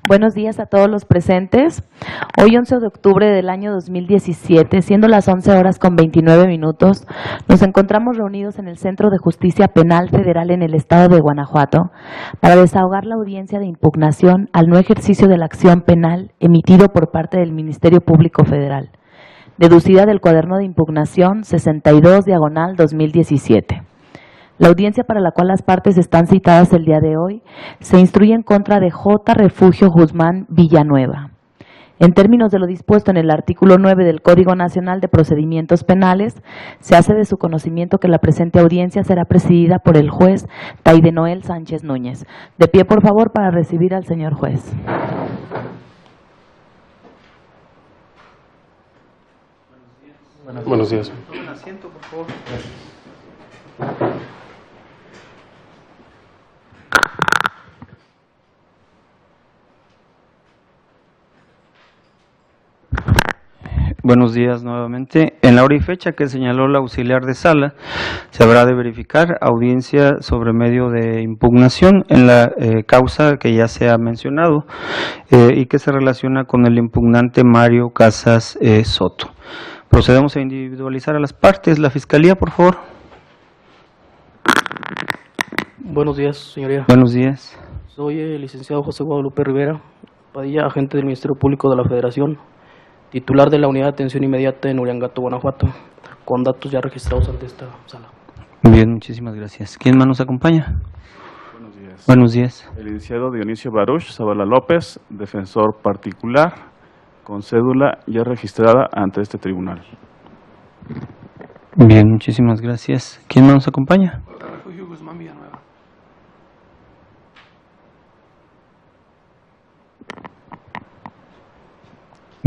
Buenos días a todos los presentes. Hoy 11 de octubre del año 2017, siendo las 11:29, nos encontramos reunidos en el Centro de Justicia Penal Federal en el estado de Guanajuato para desahogar la audiencia de impugnación al no ejercicio de la acción penal emitido por parte del Ministerio Público Federal, deducida del cuaderno de impugnación 62/2017. La audiencia para la cual las partes están citadas el día de hoy se instruye en contra de J. Refugio Guzmán Villanueva. En términos de lo dispuesto en el artículo 9 del Código Nacional de Procedimientos Penales, se hace de su conocimiento que la presente audiencia será presidida por el juez Taidenoel Sánchez Núñez. De pie, por favor, para recibir al señor juez. Buenos días. Tomen asiento, por favor. Buenos días nuevamente. En la hora y fecha que señaló la auxiliar de sala, se habrá de verificar audiencia sobre medio de impugnación en la causa que ya se ha mencionado y que se relaciona con el impugnante Mario Casas Soto. Procedemos a individualizar a las partes. La Fiscalía, por favor. Buenos días, señoría. Buenos días. Soy el licenciado José Guadalupe Rivera Padilla, agente del Ministerio Público de la Federación, titular de la Unidad de Atención Inmediata en Uriangato, Guanajuato, con datos ya registrados ante esta sala. Bien, muchísimas gracias. ¿Quién más nos acompaña? Buenos días. Buenos días. El licenciado Dionisio Baruch Zavala López, defensor particular, con cédula ya registrada ante este tribunal. Bien, muchísimas gracias. ¿Quién más nos acompaña? Refugio Guzmán Villanueva.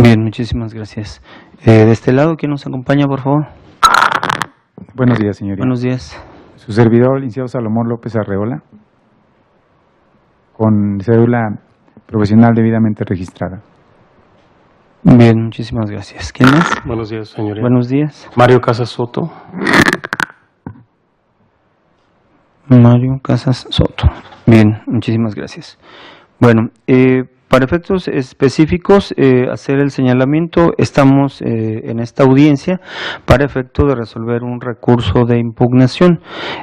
Bien, muchísimas gracias. De este lado, ¿quién nos acompaña, por favor? Buenos días, señoría. Buenos días. Su servidor, el licenciado Salomón López Arreola, con cédula profesional debidamente registrada. Bien, muchísimas gracias. ¿Quién más? Buenos días, señoría. Buenos días. Mario Casas Soto. Mario Casas Soto. Bien, muchísimas gracias. Bueno, para efectos específicos, hacer el señalamiento, estamos en esta audiencia para efecto de resolver un recurso de impugnación.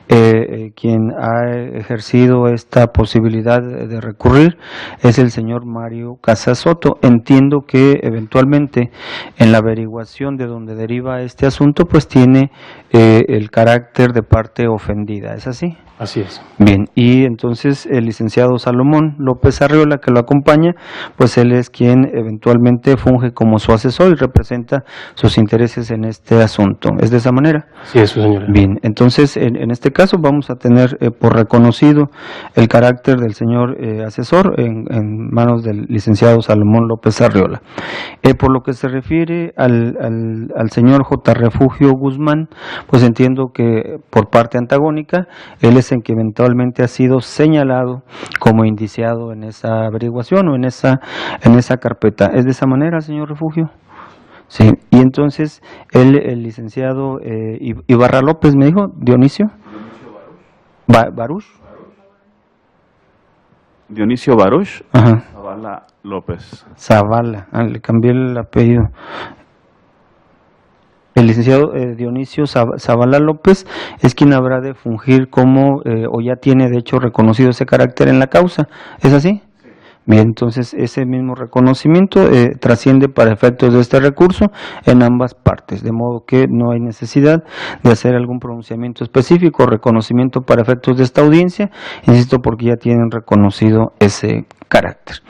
Quien ha ejercido esta posibilidad de recurrir es el señor Mario Casas Soto. Entiendo que eventualmente en la averiguación de donde deriva este asunto, pues tiene el carácter de parte ofendida, ¿es así? Así es. Bien, y entonces el licenciado Salomón López Arreola, que lo acompaña, pues él es quien eventualmente funge como su asesor y representa sus intereses en este asunto. ¿Es de esa manera? Sí, eso, señoría. Bien, entonces en este caso vamos a tener por reconocido el carácter del señor asesor en manos del licenciado Salomón López Arreola. Por lo que se refiere al señor J. Refugio Guzmán, pues entiendo que por parte antagónica, él es en que eventualmente ha sido señalado como indiciado en esa averiguación o en esa carpeta. ¿Es de esa manera, señor Refugio? Sí, y entonces el licenciado Ibarra López, me dijo, Dionisio Baruch. Dionisio Baruch Ajá. Zavala López. Zavala, le cambié el apellido. El licenciado Dionisio Zavala López es quien habrá de fungir como, o ya tiene de hecho reconocido ese carácter en la causa, ¿es así? Sí. Bien, entonces ese mismo reconocimiento trasciende para efectos de este recurso en ambas partes, de modo que no hay necesidad de hacer algún pronunciamiento específico o reconocimiento para efectos de esta audiencia, insisto, porque ya tienen reconocido ese carácter.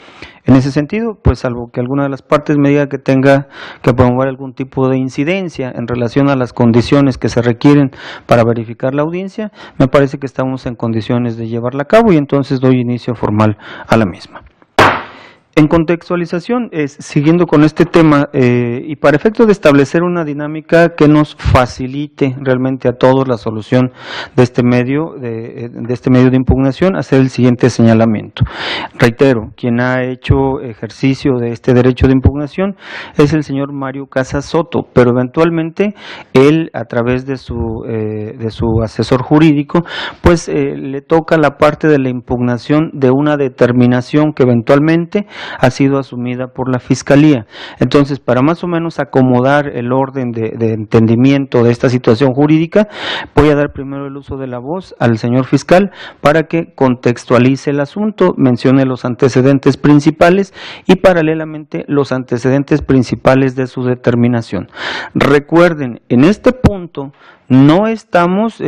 En ese sentido, pues salvo que alguna de las partes me diga que tenga que promover algún tipo de incidencia en relación a las condiciones que se requieren para verificar la audiencia, me parece que estamos en condiciones de llevarla a cabo y entonces doy inicio formal a la misma. En contextualización, siguiendo con este tema y para efecto de establecer una dinámica que nos facilite realmente a todos la solución de este medio de impugnación, hacer el siguiente señalamiento. Reitero, quien ha hecho ejercicio de este derecho de impugnación es el señor Mario Casas Soto, pero eventualmente él, a través de su asesor jurídico, pues le toca la parte de la impugnación de una determinación que eventualmente ha sido asumida por la Fiscalía. Entonces, para más o menos acomodar el orden de entendimiento de esta situación jurídica, voy a dar primero el uso de la voz al señor fiscal para que contextualice el asunto, mencione los antecedentes principales y paralelamente los antecedentes principales de su determinación. Recuerden, en este punto no estamos,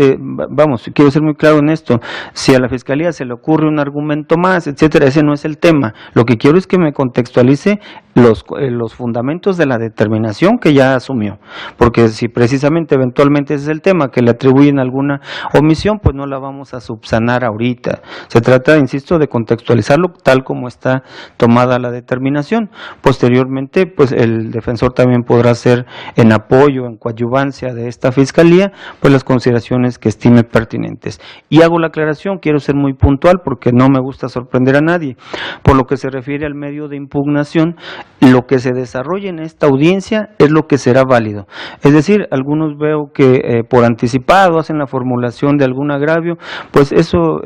quiero ser muy claro en esto, si a la Fiscalía se le ocurre un argumento más, etcétera, ese no es el tema. Lo que quiero es que me contextualice los fundamentos de la determinación que ya asumió, porque si precisamente eventualmente ese es el tema, que le atribuyen alguna omisión, pues no la vamos a subsanar ahorita. Se trata, insisto, de contextualizarlo tal como está tomada la determinación. Posteriormente, pues el defensor también podrá hacer en apoyo, en coadyuvancia de esta Fiscalía, pues las consideraciones que estime pertinentes. Y hago la aclaración, quiero ser muy puntual porque no me gusta sorprender a nadie. Por lo que se refiere al medio de impugnación, lo que se desarrolle en esta audiencia es lo que será válido. Es decir, algunos veo que por anticipado hacen la formulación de algún agravio, pues eso,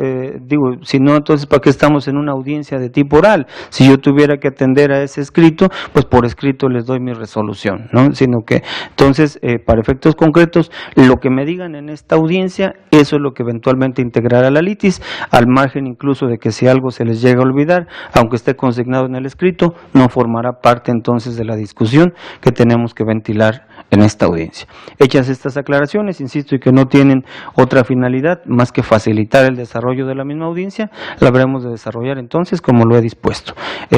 si no, entonces ¿para qué estamos en una audiencia de tipo oral? Si yo tuviera que atender a ese escrito, pues por escrito les doy mi resolución, ¿no? Sino que, entonces, para efectos concretos, lo que me digan en esta audiencia, eso es lo que eventualmente integrará la litis, al margen incluso de que si algo se les llega a olvidar, aunque esté consignado en el escrito, no formará parte entonces de la discusión que tenemos que ventilar en esta audiencia. Hechas estas aclaraciones, insisto, y que no tienen otra finalidad más que facilitar el desarrollo de la misma audiencia, la habremos de desarrollar entonces como lo he dispuesto.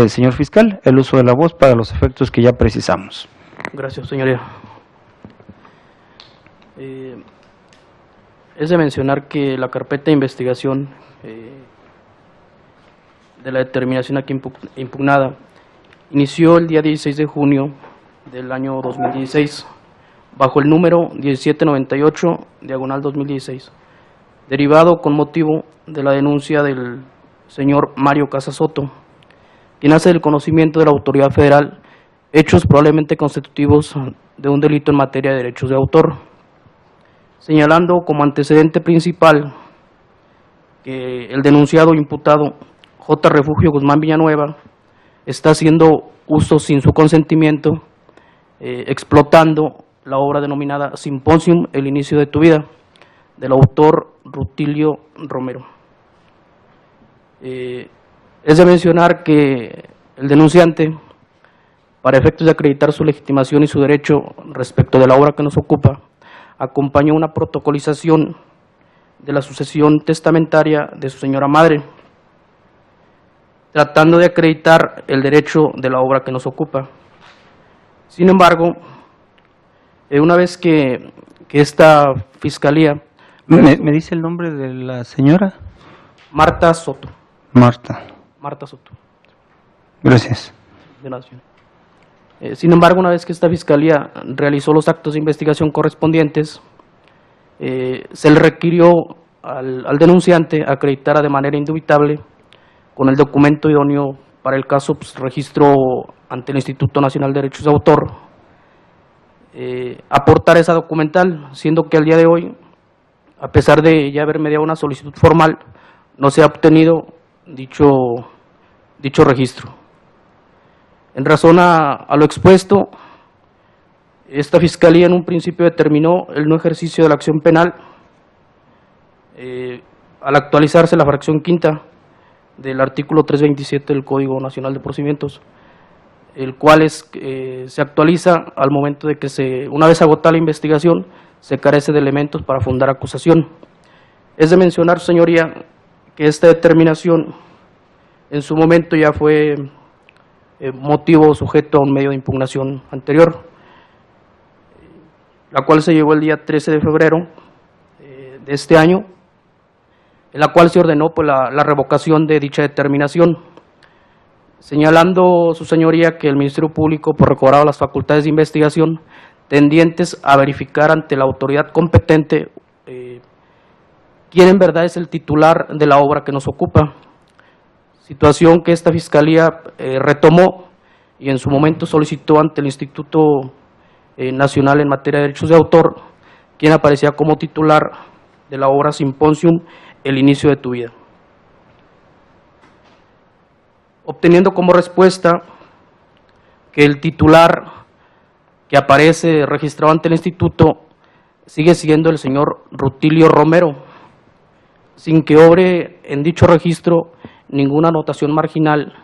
Señor fiscal, el uso de la voz para los efectos que ya precisamos. Gracias, señoría. Es de mencionar que la carpeta de investigación de la determinación aquí impugnada inició el día 16 de junio del año 2016 bajo el número 1798/2016, derivado con motivo de la denuncia del señor Mario Casasoto, quien hace del conocimiento de la autoridad federal hechos probablemente constitutivos de un delito en materia de derechos de autor, señalando como antecedente principal que el denunciado imputado J. Refugio Guzmán Villanueva está haciendo uso sin su consentimiento, explotando la obra denominada Simposium, el inicio de tu vida, del autor Rutilio Romero. Es de mencionar que el denunciante, para efectos de acreditar su legitimación y su derecho respecto de la obra que nos ocupa, acompañó una protocolización de la sucesión testamentaria de su señora madre, tratando de acreditar el derecho de la obra que nos ocupa. Sin embargo, una vez que esta Fiscalía… ¿Me dice el nombre de la señora? Marta Soto. Marta Soto. Gracias. De la nación. Sin embargo, una vez que esta Fiscalía realizó los actos de investigación correspondientes, se le requirió al denunciante acreditara de manera indubitable, con el documento idóneo para el caso, pues, registro ante el Instituto Nacional de Derechos de Autor, aportar esa documental, siendo que al día de hoy, a pesar de ya haber mediado una solicitud formal, no se ha obtenido dicho registro. En razón a lo expuesto, esta Fiscalía en un principio determinó el no ejercicio de la acción penal al actualizarse la fracción quinta del artículo 327 del Código Nacional de Procedimientos, el cual se actualiza al momento de que una vez agotada la investigación, se carece de elementos para fundar acusación. Es de mencionar, señoría, que esta determinación en su momento ya fue motivo sujeto a un medio de impugnación anterior, la cual se llevó el día 13 de febrero de este año, en la cual se ordenó pues, la revocación de dicha determinación, señalando su señoría que el Ministerio Público por recobrado las facultades de investigación tendientes a verificar ante la autoridad competente quién en verdad es el titular de la obra que nos ocupa, situación que esta Fiscalía retomó y en su momento solicitó ante el Instituto Nacional en materia de derechos de autor, quien aparecía como titular de la obra Simposium, el inicio de tu vida. obteniendo como respuesta que el titular que aparece registrado ante el instituto sigue siendo el señor Rutilio Romero, sin que obre en dicho registro ninguna anotación marginal,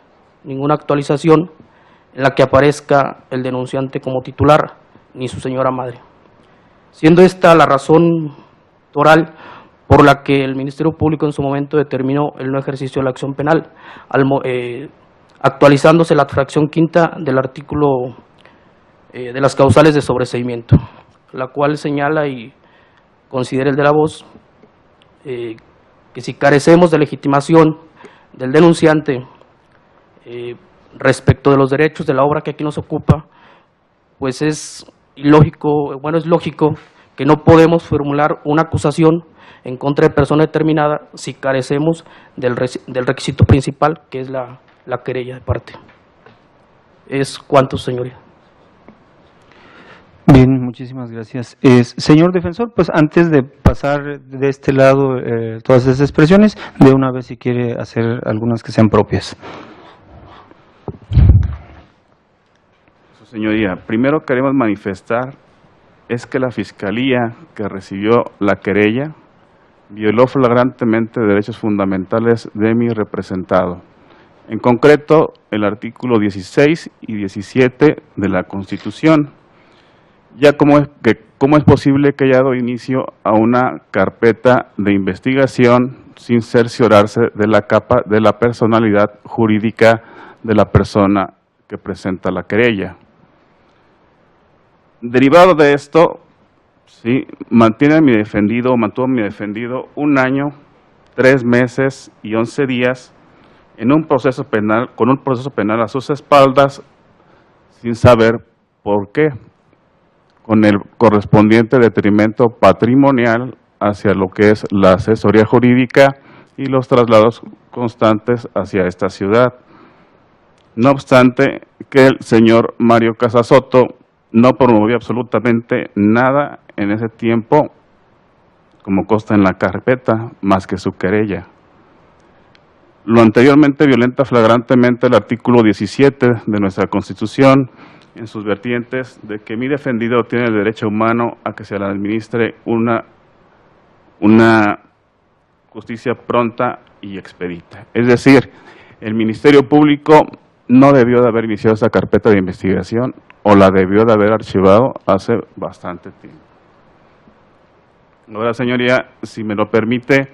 ninguna actualización en la que aparezca el denunciante como titular, ni su señora madre. Siendo esta la razón oral por la que el Ministerio Público en su momento determinó el no ejercicio de la acción penal, actualizándose la fracción quinta del artículo de las causales de sobreseimiento, la cual señala y considera el de la voz que si carecemos de legitimación del denunciante respecto de los derechos de la obra que aquí nos ocupa, pues es ilógico, es lógico que no podemos formular una acusación en contra de persona determinada si carecemos del requisito principal, que es la querella de parte. Es cuanto, señoría. Bien, muchísimas gracias. Señor defensor, pues antes de pasar de este lado todas esas expresiones, de una vez si quiere hacer algunas que sean propias. Su señoría, primero queremos manifestar es que la Fiscalía que recibió la querella violó flagrantemente derechos fundamentales de mi representado. En concreto, el artículo 16 y 17 de la Constitución. Ya cómo es posible que haya dado inicio a una carpeta de investigación sin cerciorarse de la personalidad jurídica de la persona que presenta la querella. Derivado de esto, sí, mantuvo a mi defendido 1 año, 3 meses y 11 días en un proceso penal, con un proceso penal a sus espaldas, sin saber por qué, con el correspondiente detrimento patrimonial hacia lo que es la asesoría jurídica y los traslados constantes hacia esta ciudad. No obstante, que el señor Mario Casasoto no promovió absolutamente nada en ese tiempo, como consta en la carpeta, más que su querella. Lo anteriormente violenta flagrantemente el artículo 17 de nuestra Constitución, en sus vertientes de que mi defendido tiene el derecho humano a que se le administre una justicia pronta y expedita. Es decir, el Ministerio Público no debió de haber iniciado esa carpeta de investigación o la debió de haber archivado hace bastante tiempo. Ahora, señoría, si me lo permite,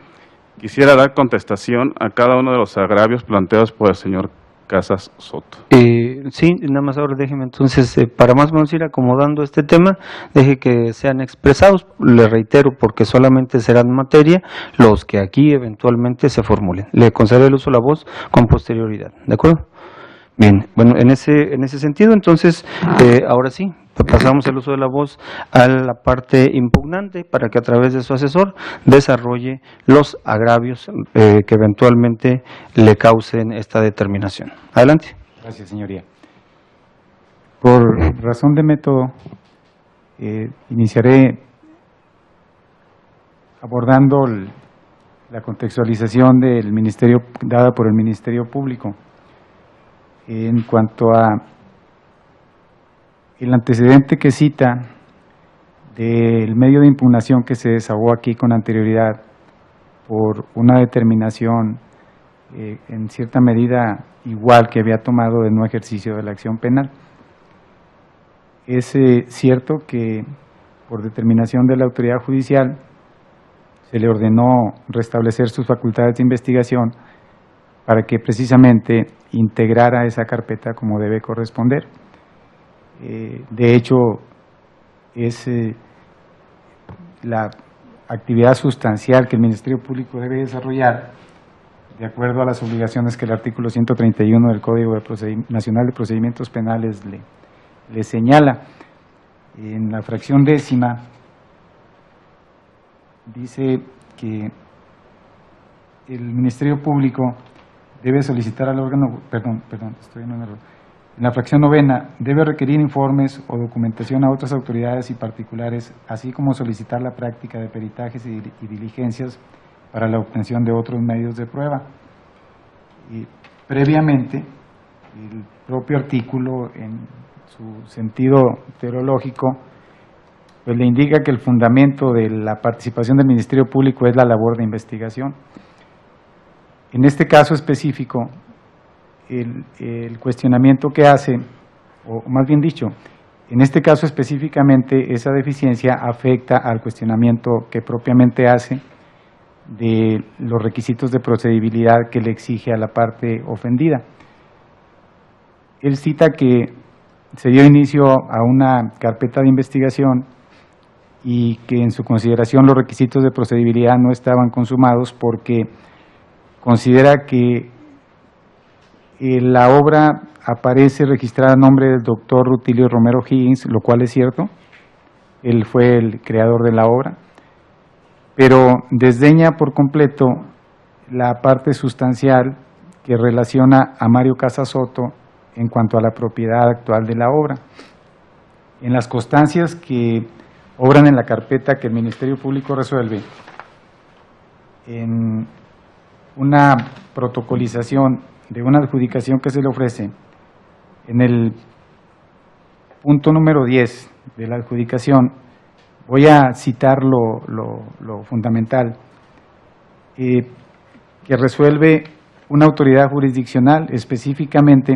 quisiera dar contestación a cada uno de los agravios planteados por el señor Casas Soto. Sí, nada más ahora déjeme entonces, para más o menos ir acomodando este tema, deje que sean expresados, le reitero, porque solamente serán materia los que aquí eventualmente se formulen. Le concedo el uso de la voz con posterioridad, ¿de acuerdo? Bien, bueno, en ese sentido, entonces, ahora sí, pasamos el uso de la voz a la parte impugnante para que a través de su asesor desarrolle los agravios que eventualmente le causen esta determinación. Adelante. Gracias, señoría. Por razón de método, iniciaré abordando la contextualización del ministerio dada por el Ministerio Público en cuanto a el antecedente que cita del medio de impugnación que se desahogó aquí con anterioridad por una determinación en cierta medida igual que había tomado de no ejercicio de la acción penal. Es cierto que por determinación de la autoridad judicial se le ordenó restablecer sus facultades de investigación para que precisamente integrara esa carpeta como debe corresponder. De hecho, es la actividad sustancial que el Ministerio Público debe desarrollar de acuerdo a las obligaciones que el artículo 131 del Código Nacional de Procedimientos Penales le señala. En la fracción 10ª dice que el Ministerio Público debe solicitar al órgano, perdón, estoy en un error. En la fracción 9ª, debe requerir informes o documentación a otras autoridades y particulares, así como solicitar la práctica de peritajes y diligencias para la obtención de otros medios de prueba. Y previamente, el propio artículo, en su sentido teológico, pues le indica que el fundamento de la participación del Ministerio Público es la labor de investigación. En este caso específico, el cuestionamiento que hace, o más bien dicho, en este caso específicamente, esa deficiencia afecta al cuestionamiento que propiamente hace de los requisitos de procedibilidad que le exige a la parte ofendida. Él cita que se dio inicio a una carpeta de investigación y que en su consideración los requisitos de procedibilidad no estaban consumados porque considera que la obra aparece registrada a nombre del doctor Rutilio Romero Higgins, lo cual es cierto, él fue el creador de la obra, pero desdeña por completo la parte sustancial que relaciona a Mario Casas Soto en cuanto a la propiedad actual de la obra. En las constancias que obran en la carpeta que el Ministerio Público resuelve, en una protocolización de una adjudicación que se le ofrece, en el punto número 10 de la adjudicación, voy a citar lo fundamental, que resuelve una autoridad jurisdiccional, específicamente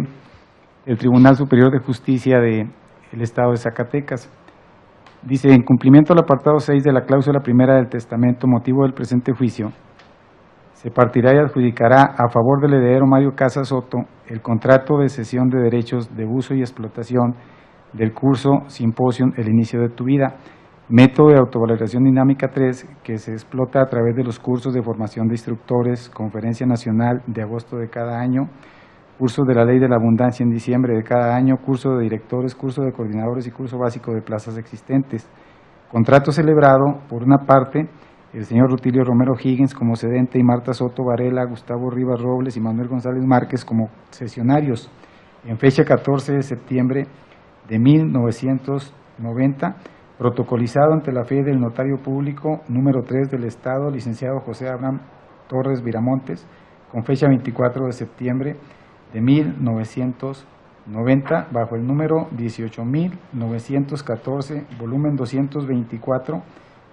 el Tribunal Superior de Justicia del Estado de Zacatecas. Dice, en cumplimiento al apartado 6 de la cláusula primera del testamento motivo del presente juicio, se partirá y adjudicará a favor del heredero Mario Casas Soto el contrato de cesión de derechos de uso y explotación del curso Simposium El inicio de tu vida, método de autovaloración dinámica 3 que se explota a través de los cursos de formación de instructores, Conferencia Nacional de agosto de cada año, curso de la Ley de la Abundancia en diciembre de cada año, curso de directores, curso de coordinadores y curso básico de plazas existentes. Contrato celebrado, por una parte, el señor Rutilio Romero Higgins como cedente y Marta Soto Varela, Gustavo Rivas Robles y Manuel González Márquez como cesionarios, en fecha 14 de septiembre de 1990, protocolizado ante la fe del notario público número 3 del Estado, licenciado José Abraham Torres Viramontes, con fecha 24 de septiembre de 1990, bajo el número 18.914, volumen 224,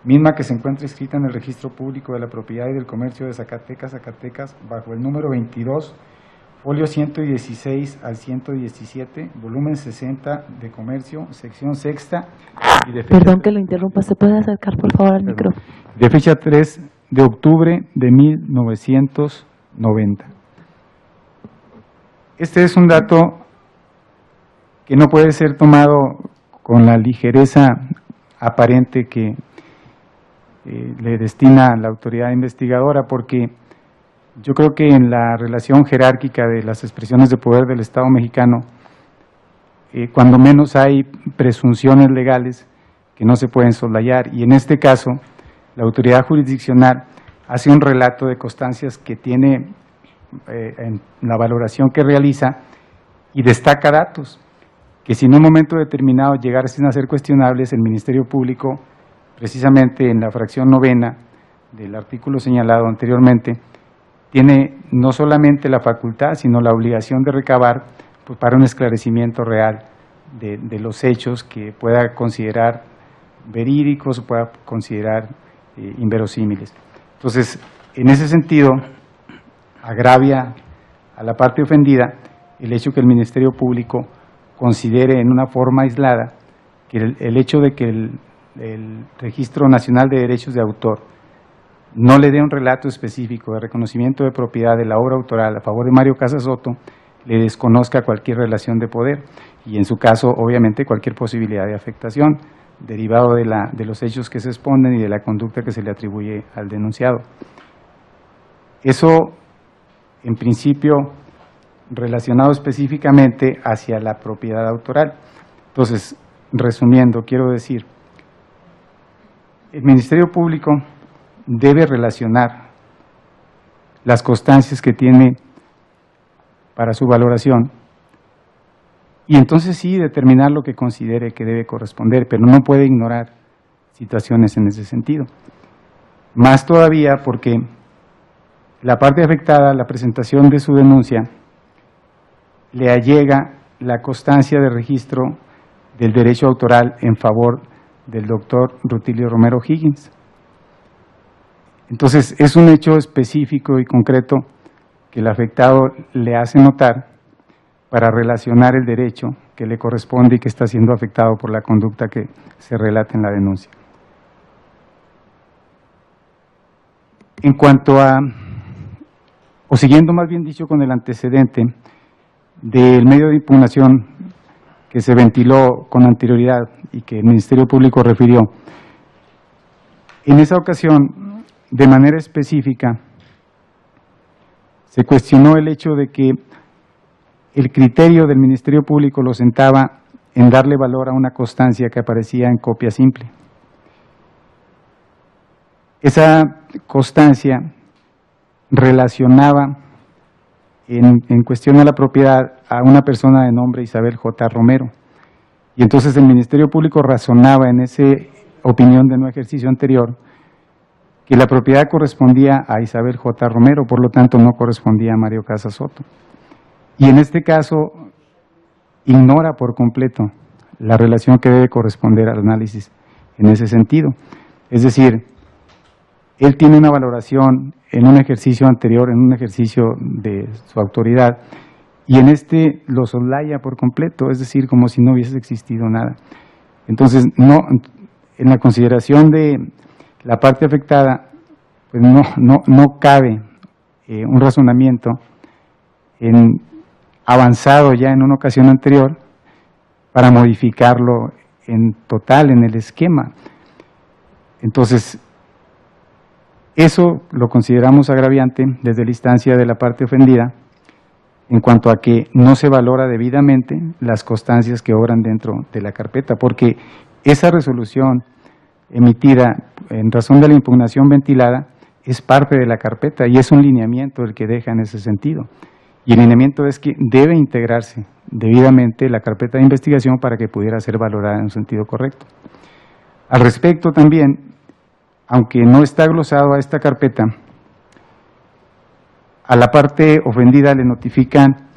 misma que se encuentra inscrita en el Registro Público de la Propiedad y del Comercio de Zacatecas, bajo el número 22, folio 116 al 117, volumen 60 de Comercio, sección sexta. Y de fecha Perdón que lo interrumpa, ¿se puede acercar por favor al micrófono? De fecha 3 de octubre de 1990. Este es un dato que no puede ser tomado con la ligereza aparente que le destina la autoridad investigadora, porque yo creo que en la relación jerárquica de las expresiones de poder del Estado mexicano, cuando menos hay presunciones legales que no se pueden soslayar, y en este caso la autoridad jurisdiccional hace un relato de constancias que tiene en la valoración que realiza y destaca datos que si en un momento determinado llegasen a ser cuestionables, el Ministerio Público, precisamente en la fracción novena del artículo señalado anteriormente, tiene no solamente la facultad, sino la obligación de recabar pues, para un esclarecimiento real de los hechos que pueda considerar verídicos o pueda considerar inverosímiles. Entonces, en ese sentido, agravia a la parte ofendida el hecho que el Ministerio Público considere en una forma aislada que el hecho de que el Registro Nacional de Derechos de Autor no le dé un relato específico de reconocimiento de propiedad de la obra autoral a favor de Mario Casas Soto, le desconozca cualquier relación de poder y en su caso obviamente cualquier posibilidad de afectación derivado de los hechos que se exponen y de la conducta que se le atribuye al denunciado. Eso en principio relacionado específicamente hacia la propiedad autoral. Entonces, resumiendo, quiero decir, el Ministerio Público debe relacionar las constancias que tiene para su valoración y entonces sí determinar lo que considere que debe corresponder, pero no puede ignorar situaciones en ese sentido. Más todavía porque la parte afectada a la presentación de su denuncia le allega la constancia de registro del derecho autoral en favor del doctor Rutilio Romero Higgins. Entonces, es un hecho específico y concreto que el afectado le hace notar para relacionar el derecho que le corresponde y que está siendo afectado por la conducta que se relata en la denuncia. En cuanto a, o siguiendo más bien dicho con el antecedente del medio de impugnación que se ventiló con anterioridad y que el Ministerio Público refirió, en esa ocasión, de manera específica, se cuestionó el hecho de que el criterio del Ministerio Público lo sentaba en darle valor a una constancia que aparecía en copia simple. Esa constancia relacionaba en cuestión a la propiedad a una persona de nombre Isabel J. Romero. Y entonces el Ministerio Público razonaba en esa opinión de no ejercicio anterior que la propiedad correspondía a Isabel J. Romero, por lo tanto no correspondía a Mario Casas Soto. Y en este caso ignora por completo la relación que debe corresponder al análisis en ese sentido. Es decir, él tiene una valoración en un ejercicio anterior, en un ejercicio de su autoridad, y en este lo soslaya por completo, es decir, como si no hubiese existido nada. Entonces, no, en la consideración de la parte afectada, pues no cabe un razonamiento avanzado ya en una ocasión anterior para modificarlo en total en el esquema. Entonces, eso lo consideramos agraviante desde la instancia de la parte ofendida en cuanto a que no se valora debidamente las constancias que obran dentro de la carpeta, porque esa resolución emitida en razón de la impugnación ventilada es parte de la carpeta y es un lineamiento el que deja en ese sentido. Y el lineamiento es que debe integrarse debidamente la carpeta de investigación para que pudiera ser valorada en un sentido correcto. Al respecto también, aunque no está glosado a esta carpeta, a la parte ofendida le notifican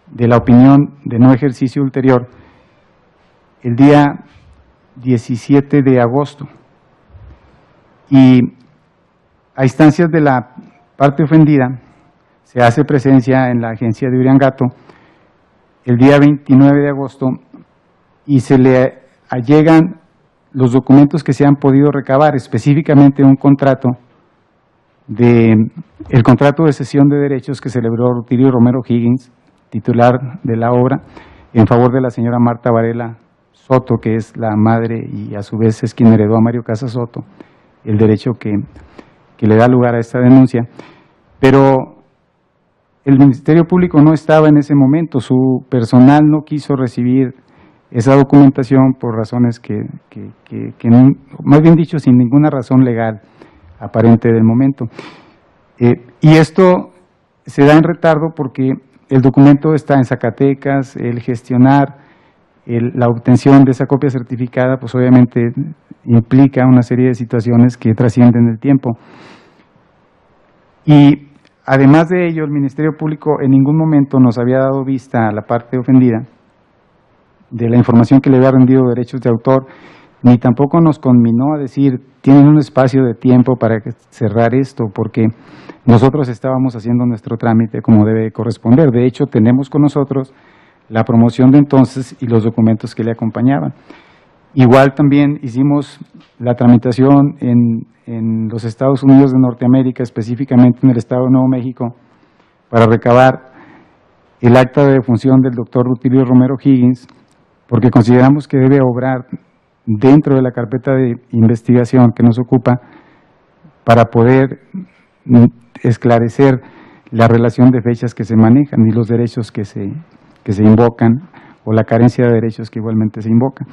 de la opinión de no ejercicio ulterior el día 17 de agosto. Y a instancias de la parte ofendida se hace presencia en la agencia de Uriangato el día 29 de agosto y se le allegan los documentos que se han podido recabar, específicamente un contrato el contrato de cesión de derechos que celebró Rutilio Romero Higgins, titular de la obra, en favor de la señora Marta Varela Soto, que es la madre y a su vez es quien heredó a Mario Casas Soto el derecho que le da lugar a esta denuncia. Pero el Ministerio Público no estaba en ese momento, su personal no quiso recibir esa documentación por razones que más bien dicho, sin ninguna razón legal aparente del momento. Y esto se da en retardo porque el documento está en Zacatecas, el gestionar la obtención de esa copia certificada, pues obviamente implica una serie de situaciones que trascienden el tiempo. Y además de ello, el Ministerio Público en ningún momento nos había dado vista a la parte ofendida de la información que le había rendido derechos de autor, ni tampoco nos conminó a decir, tienen un espacio de tiempo para cerrar esto, porque nosotros estábamos haciendo nuestro trámite como debe corresponder. De hecho, tenemos con nosotros la promoción de entonces y los documentos que le acompañaban. Igual también hicimos la tramitación en los Estados Unidos de Norteamérica, específicamente en el Estado de Nuevo México, para recabar el acta de defunción del doctor Rutilio Romero Higgins, porque consideramos que debe obrar dentro de la carpeta de investigación que nos ocupa para poder esclarecer la relación de fechas que se manejan y los derechos que se invocan o la carencia de derechos que igualmente se invoca.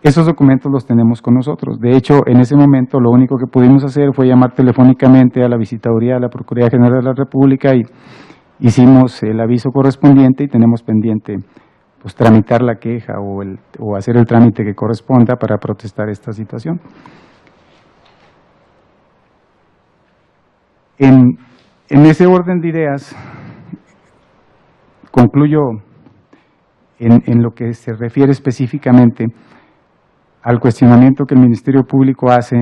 Esos documentos los tenemos con nosotros. De hecho, en ese momento lo único que pudimos hacer fue llamar telefónicamente a la Visitaduría de la Procuraduría General de la República y hicimos el aviso correspondiente y tenemos pendiente pues tramitar la queja o hacer el trámite que corresponda para protestar esta situación. En ese orden de ideas, concluyo en lo que se refiere específicamente al cuestionamiento que el Ministerio Público hace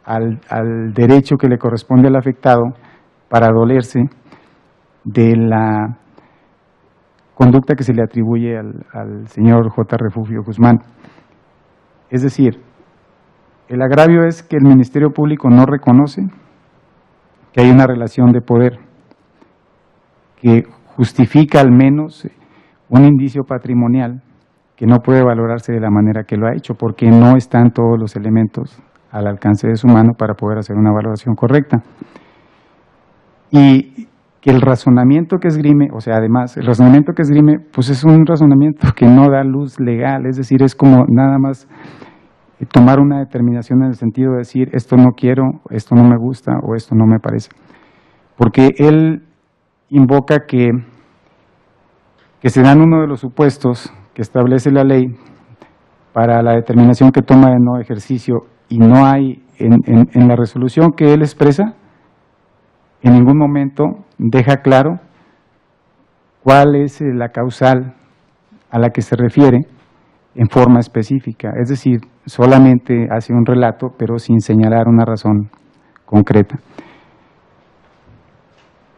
al derecho que le corresponde al afectado para dolerse de la conducta que se le atribuye al señor J. Refugio Guzmán. Es decir, el agravio es que el Ministerio Público no reconoce que hay una relación de poder que justifica al menos un indicio patrimonial que no puede valorarse de la manera que lo ha hecho, porque no están todos los elementos al alcance de su mano para poder hacer una valoración correcta. Y que el razonamiento que esgrime, o sea, además, el razonamiento que esgrime, pues es un razonamiento que no da luz legal, es decir, es como nada más tomar una determinación en el sentido de decir, esto no quiero, esto no me gusta o esto no me parece. Porque él invoca que se dan uno de los supuestos que establece la ley para la determinación que toma de no ejercicio y no hay en la resolución que él expresa, en ningún momento deja claro cuál es la causal a la que se refiere en forma específica, es decir, solamente hace un relato pero sin señalar una razón concreta.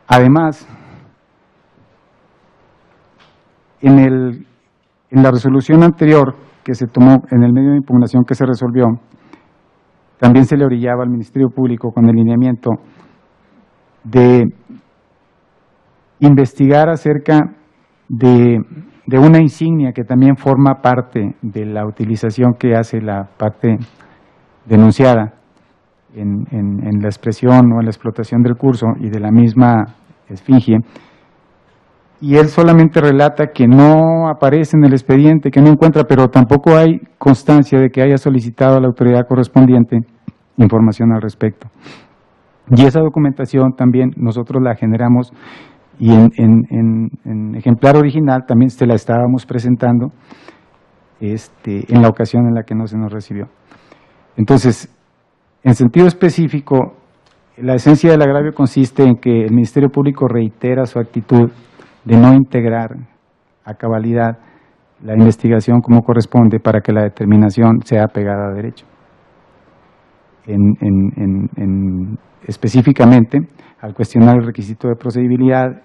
Además, en la resolución anterior que se tomó en el medio de impugnación que se resolvió, también se le orillaba al Ministerio Público con el lineamiento de investigar acerca de una insignia que también forma parte de la utilización que hace la parte denunciada en la expresión o en la explotación del curso y de la misma esfinge, y él solamente relata que no aparece en el expediente, que no encuentra, pero tampoco hay constancia de que haya solicitado a la autoridad correspondiente información al respecto. Y esa documentación también nosotros la generamos y en ejemplar original también se la estábamos presentando en la ocasión en la que no se nos recibió. Entonces, en sentido específico, la esencia del agravio consiste en que el Ministerio Público reitera su actitud de no integrar a cabalidad la investigación como corresponde para que la determinación sea apegada a derecho. Específicamente, al cuestionar el requisito de procedibilidad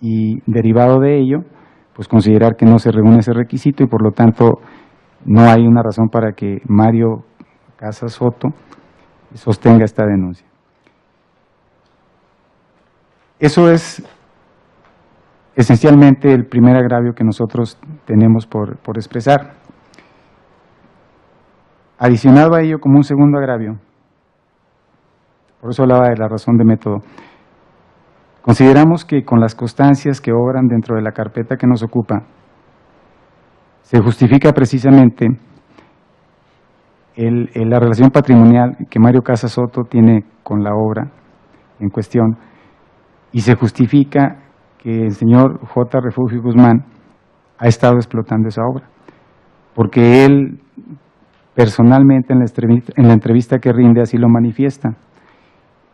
y derivado de ello, pues considerar que no se reúne ese requisito y por lo tanto no hay una razón para que Mario Casas Soto sostenga esta denuncia. Eso es esencialmente el primer agravio que nosotros tenemos por expresar. Adicionado a ello, como un segundo agravio, por eso hablaba de la razón de método, consideramos que con las constancias que obran dentro de la carpeta que nos ocupa, se justifica precisamente la relación patrimonial que Mario Casas Soto tiene con la obra en cuestión, y se justifica que el señor J. Refugio Guzmán ha estado explotando esa obra, porque él personalmente en la entrevista que rinde así lo manifiesta,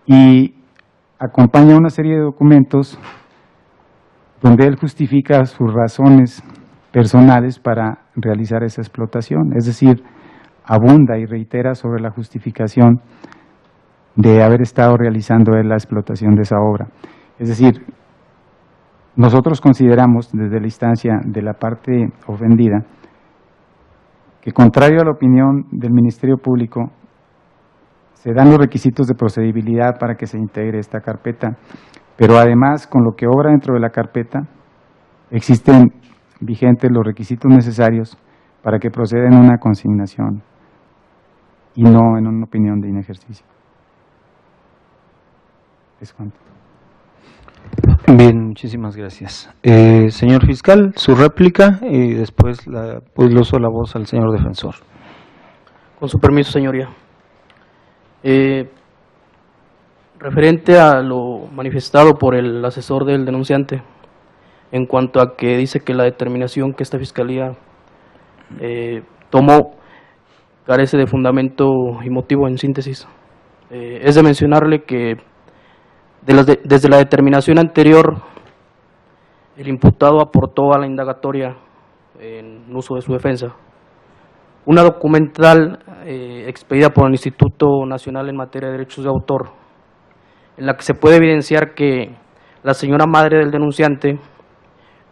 y acompaña una serie de documentos donde él justifica sus razones personales para realizar esa explotación, es decir, abunda y reitera sobre la justificación de haber estado realizando él la explotación de esa obra. Es decir, nosotros consideramos desde la instancia de la parte ofendida que, contrario a la opinión del Ministerio Público, se dan los requisitos de procedibilidad para que se integre esta carpeta, pero además con lo que obra dentro de la carpeta existen vigentes los requisitos necesarios para que proceda en una consignación y no en una opinión de inejercicio. Es cuanto. Bien, muchísimas gracias. Señor fiscal, su réplica y después pues le uso la voz al señor defensor. Con su permiso, señoría. Referente a lo manifestado por el asesor del denunciante, en cuanto a que dice que la determinación que esta fiscalía tomó carece de fundamento y motivo, en síntesis, es de mencionarle que desde la determinación anterior el imputado aportó a la indagatoria en uso de su defensa una documental expedida por el Instituto Nacional en Materia de Derechos de Autor, en la que se puede evidenciar que la señora madre del denunciante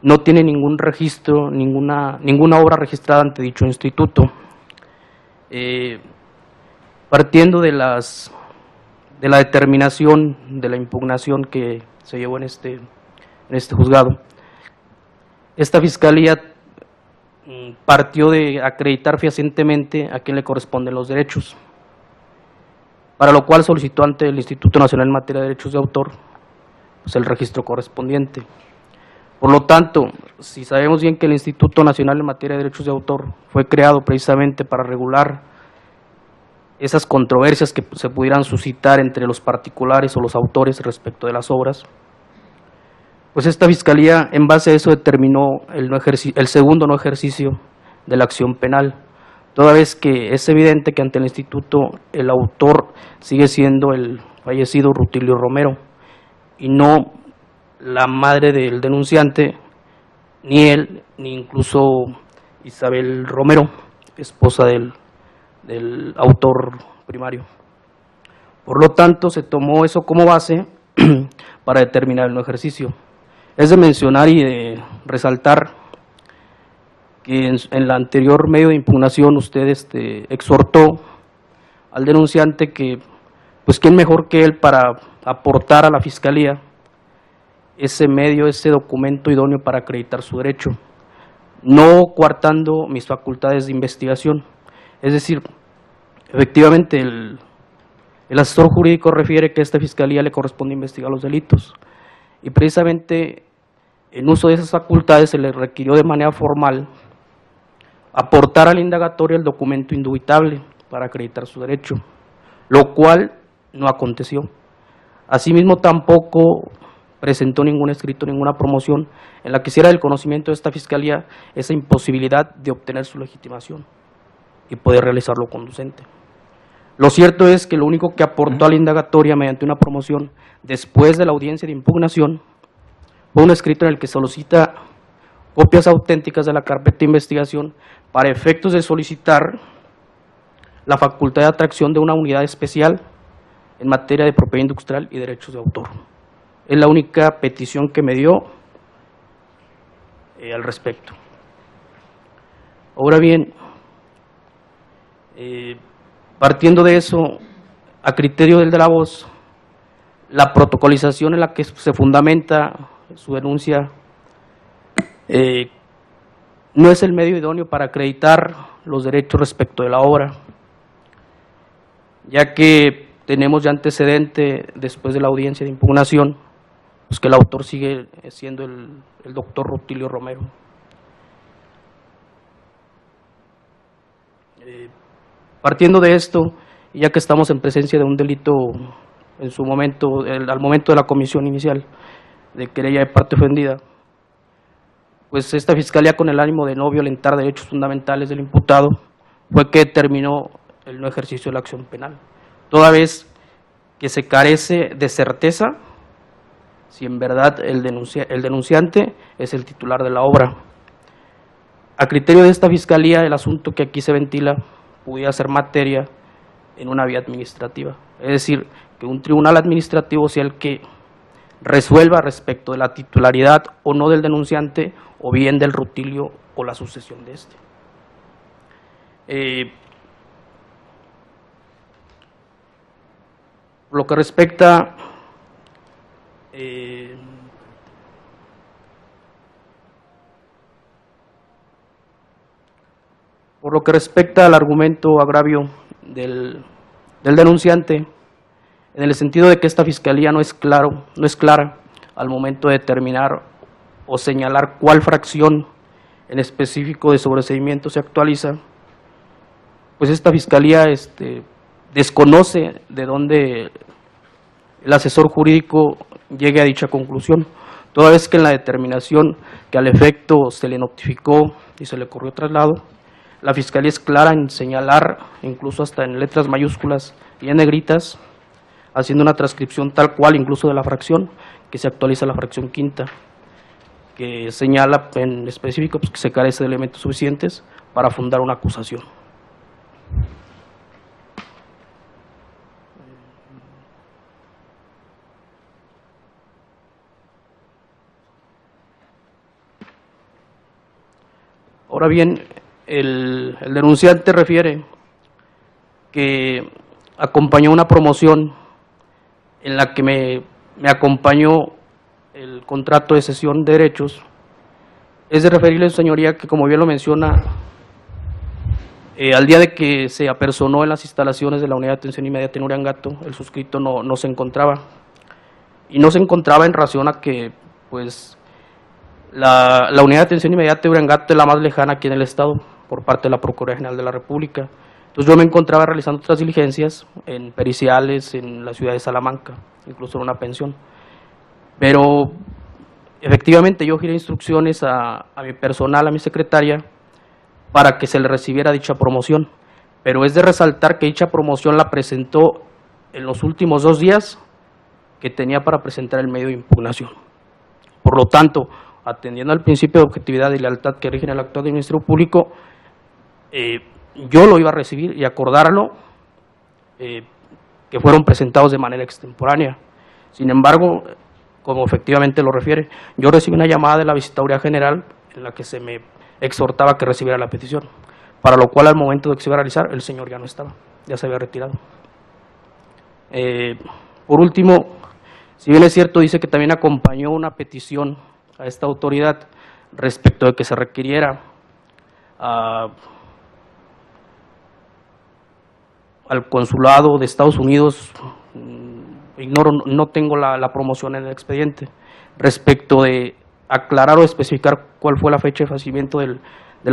no tiene ningún registro, ninguna obra registrada ante dicho instituto. Partiendo de la determinación de la impugnación que se llevó en este juzgado, esta fiscalía partió de acreditar fehacientemente a quién le corresponden los derechos, para lo cual solicitó ante el Instituto Nacional en Materia de Derechos de Autor pues el registro correspondiente. Por lo tanto, si sabemos bien que el Instituto Nacional en Materia de Derechos de Autor fue creado precisamente para regular esas controversias que se pudieran suscitar entre los particulares o los autores respecto de las obras, pues esta fiscalía en base a eso determinó el segundo no ejercicio de la acción penal, toda vez que es evidente que ante el instituto el autor sigue siendo el fallecido Rutilio Romero y no la madre del denunciante, ni él, ni incluso Isabel Romero, esposa del autor primario. Por lo tanto, se tomó eso como base para determinar el no ejercicio. Es de mencionar y de resaltar que en el anterior medio de impugnación usted exhortó al denunciante que, pues, quién mejor que él para aportar a la Fiscalía ese medio, ese documento idóneo para acreditar su derecho, no coartando mis facultades de investigación. Es decir, efectivamente el asesor jurídico refiere que a esta Fiscalía le corresponde investigar los delitos y precisamente en uso de esas facultades se le requirió de manera formal aportar al indagatorio el documento indubitable para acreditar su derecho, lo cual no aconteció. Asimismo, tampoco presentó ningún escrito, ninguna promoción en la que hiciera del conocimiento de esta Fiscalía esa imposibilidad de obtener su legitimación y poder realizarlo conducente. Lo cierto es que lo único que aportó a la indagatoria mediante una promoción después de la audiencia de impugnación fue un escrito en el que solicita copias auténticas de la carpeta de investigación para efectos de solicitar la facultad de atracción de una unidad especial en materia de propiedad industrial y derechos de autor. Es la única petición que me dio al respecto. Ahora bien, partiendo de eso, a criterio del de la voz, la protocolización en la que se fundamenta su denuncia no es el medio idóneo para acreditar los derechos respecto de la obra, ya que tenemos ya antecedente después de la audiencia de impugnación, pues que el autor sigue siendo el doctor Rutilio Romero. Partiendo de esto, y ya que estamos en presencia de un delito en su momento, al momento de la comisión inicial de querella de parte ofendida, pues esta Fiscalía, con el ánimo de no violentar derechos fundamentales del imputado, fue que determinó el no ejercicio de la acción penal, toda vez que se carece de certeza si en verdad el denunciante es el titular de la obra. A criterio de esta Fiscalía, el asunto que aquí se ventila pudiera ser materia en una vía administrativa, es decir, que un tribunal administrativo sea el que resuelva respecto de la titularidad o no del denunciante o bien del Rutilio o la sucesión de este. Lo que respecta por lo que respecta al argumento agravio del denunciante, en el sentido de que esta Fiscalía no es clara al momento de determinar o señalar cuál fracción en específico de sobreseimiento se actualiza, pues esta Fiscalía desconoce de dónde el asesor jurídico llegue a dicha conclusión, toda vez que en la determinación que al efecto se le notificó y se le ocurrió traslado, la Fiscalía es clara en señalar, incluso hasta en letras mayúsculas y en negritas, haciendo una transcripción tal cual incluso de la fracción, que se actualiza la fracción quinta. que señala en específico pues, que se carece de elementos suficientes para fundar una acusación. Ahora bien, el denunciante refiere que acompañó una promoción en la que me acompañó el contrato de cesión de derechos. Es de referirle, señoría, que como bien lo menciona, al día de que se apersonó en las instalaciones de la Unidad de Atención Inmediata en Uriangato, el suscrito no se encontraba. Y no se encontraba en razón a que, pues, la Unidad de Atención Inmediata de Uriangato es la más lejana aquí en el Estado, por parte de la Procuraduría General de la República. Entonces yo me encontraba realizando otras diligencias en periciales, en la ciudad de Salamanca, incluso en una pensión. Pero efectivamente yo giré instrucciones a mi personal, a mi secretaria, para que se le recibiera dicha promoción. Pero es de resaltar que dicha promoción la presentó en los últimos 2 días que tenía para presentar el medio de impugnación. Por lo tanto, atendiendo al principio de objetividad y lealtad que rigen el actual del Ministerio Público, yo lo iba a recibir y acordarlo que fueron presentados de manera extemporánea. Sin embargo, como efectivamente lo refiere, yo recibí una llamada de la Visitaduría General en la que se me exhortaba que recibiera la petición, para lo cual al momento de que se iba a realizar, el señor ya no estaba, ya se había retirado. Por último, si bien es cierto, dice que también acompañó una petición a esta autoridad respecto de que se requiriera al consulado de Estados Unidos, ignoro, no tengo la promoción en el expediente, respecto de aclarar o especificar cuál fue la fecha de fallecimiento del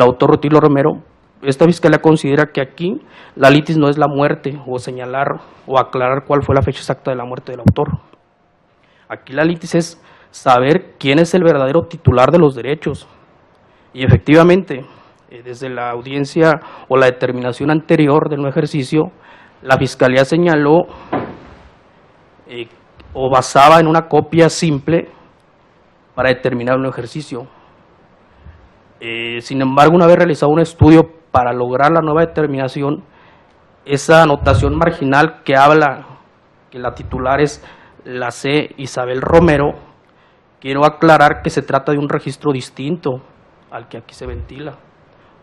autor Rutilio Romero. Esta fiscalía considera que aquí la litis no es la muerte o señalar o aclarar cuál fue la fecha exacta de la muerte del autor. Aquí la litis es saber quién es el verdadero titular de los derechos. Y efectivamente, desde la audiencia o la determinación anterior del no ejercicio, la Fiscalía señaló o basaba en una copia simple para determinar un ejercicio. Sin embargo, una vez realizado un estudio para lograr la nueva determinación, esa anotación marginal que habla que la titular es la C. Isabel Romero, quiero aclarar que se trata de un registro distinto al que aquí se ventila.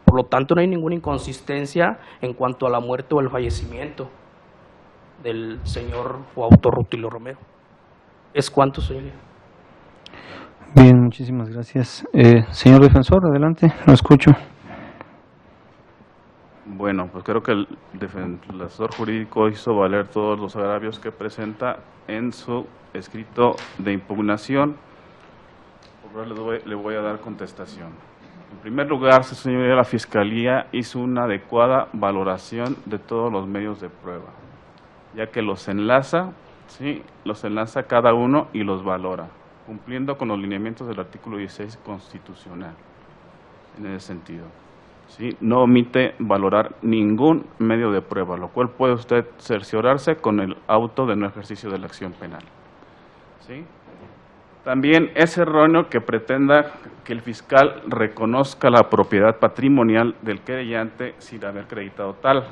Por lo tanto, no hay ninguna inconsistencia en cuanto a la muerte o el fallecimiento del señor o autor Rutilio Romero. ¿Es cuánto, señoría? Bien, muchísimas gracias. Señor defensor, adelante, lo escucho. Bueno, pues creo que el asesor jurídico hizo valer todos los agravios que presenta en su escrito de impugnación. Por lo le voy a dar contestación. En primer lugar, señoría, la Fiscalía hizo una adecuada valoración de todos los medios de prueba, ya que los enlaza, ¿sí? Los enlaza cada uno y los valora, cumpliendo con los lineamientos del artículo 16 constitucional, en ese sentido. ¿Sí? No omite valorar ningún medio de prueba, lo cual puede usted cerciorarse con el auto de no ejercicio de la acción penal. ¿Sí? También es erróneo que pretenda que el fiscal reconozca la propiedad patrimonial del querellante sin haber acreditado tal,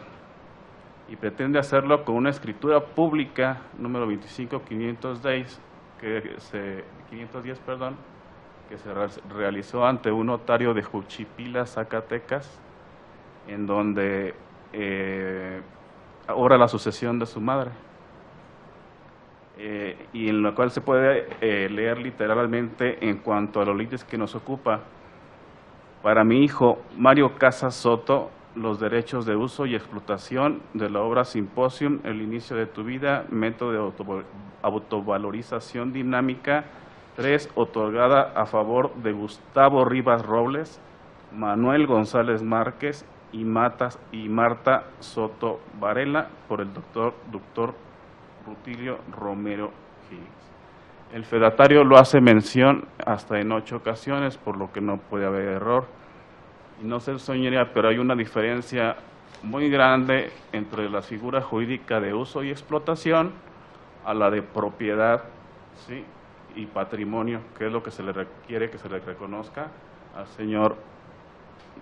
y pretende hacerlo con una escritura pública número 25510 510, que se realizó ante un notario de Juchipila, Zacatecas, en donde obra la sucesión de su madre, y en la cual se puede leer literalmente en cuanto a los litis que nos ocupa. Para mi hijo Mario Casas Soto, los derechos de uso y explotación de la obra Simposium, el inicio de tu vida, método de autovalorización dinámica 3, otorgada a favor de Gustavo Rivas Robles, Manuel González Márquez y Marta Soto Varela, por el doctor Rutilio Romero Higgins. El fedatario lo hace mención hasta en 8 ocasiones, por lo que no puede haber error. Y no sé, señoría, pero hay una diferencia muy grande entre la figura jurídica de uso y explotación a la de propiedad, ¿sí? y patrimonio, que es lo que se le requiere que se le reconozca al señor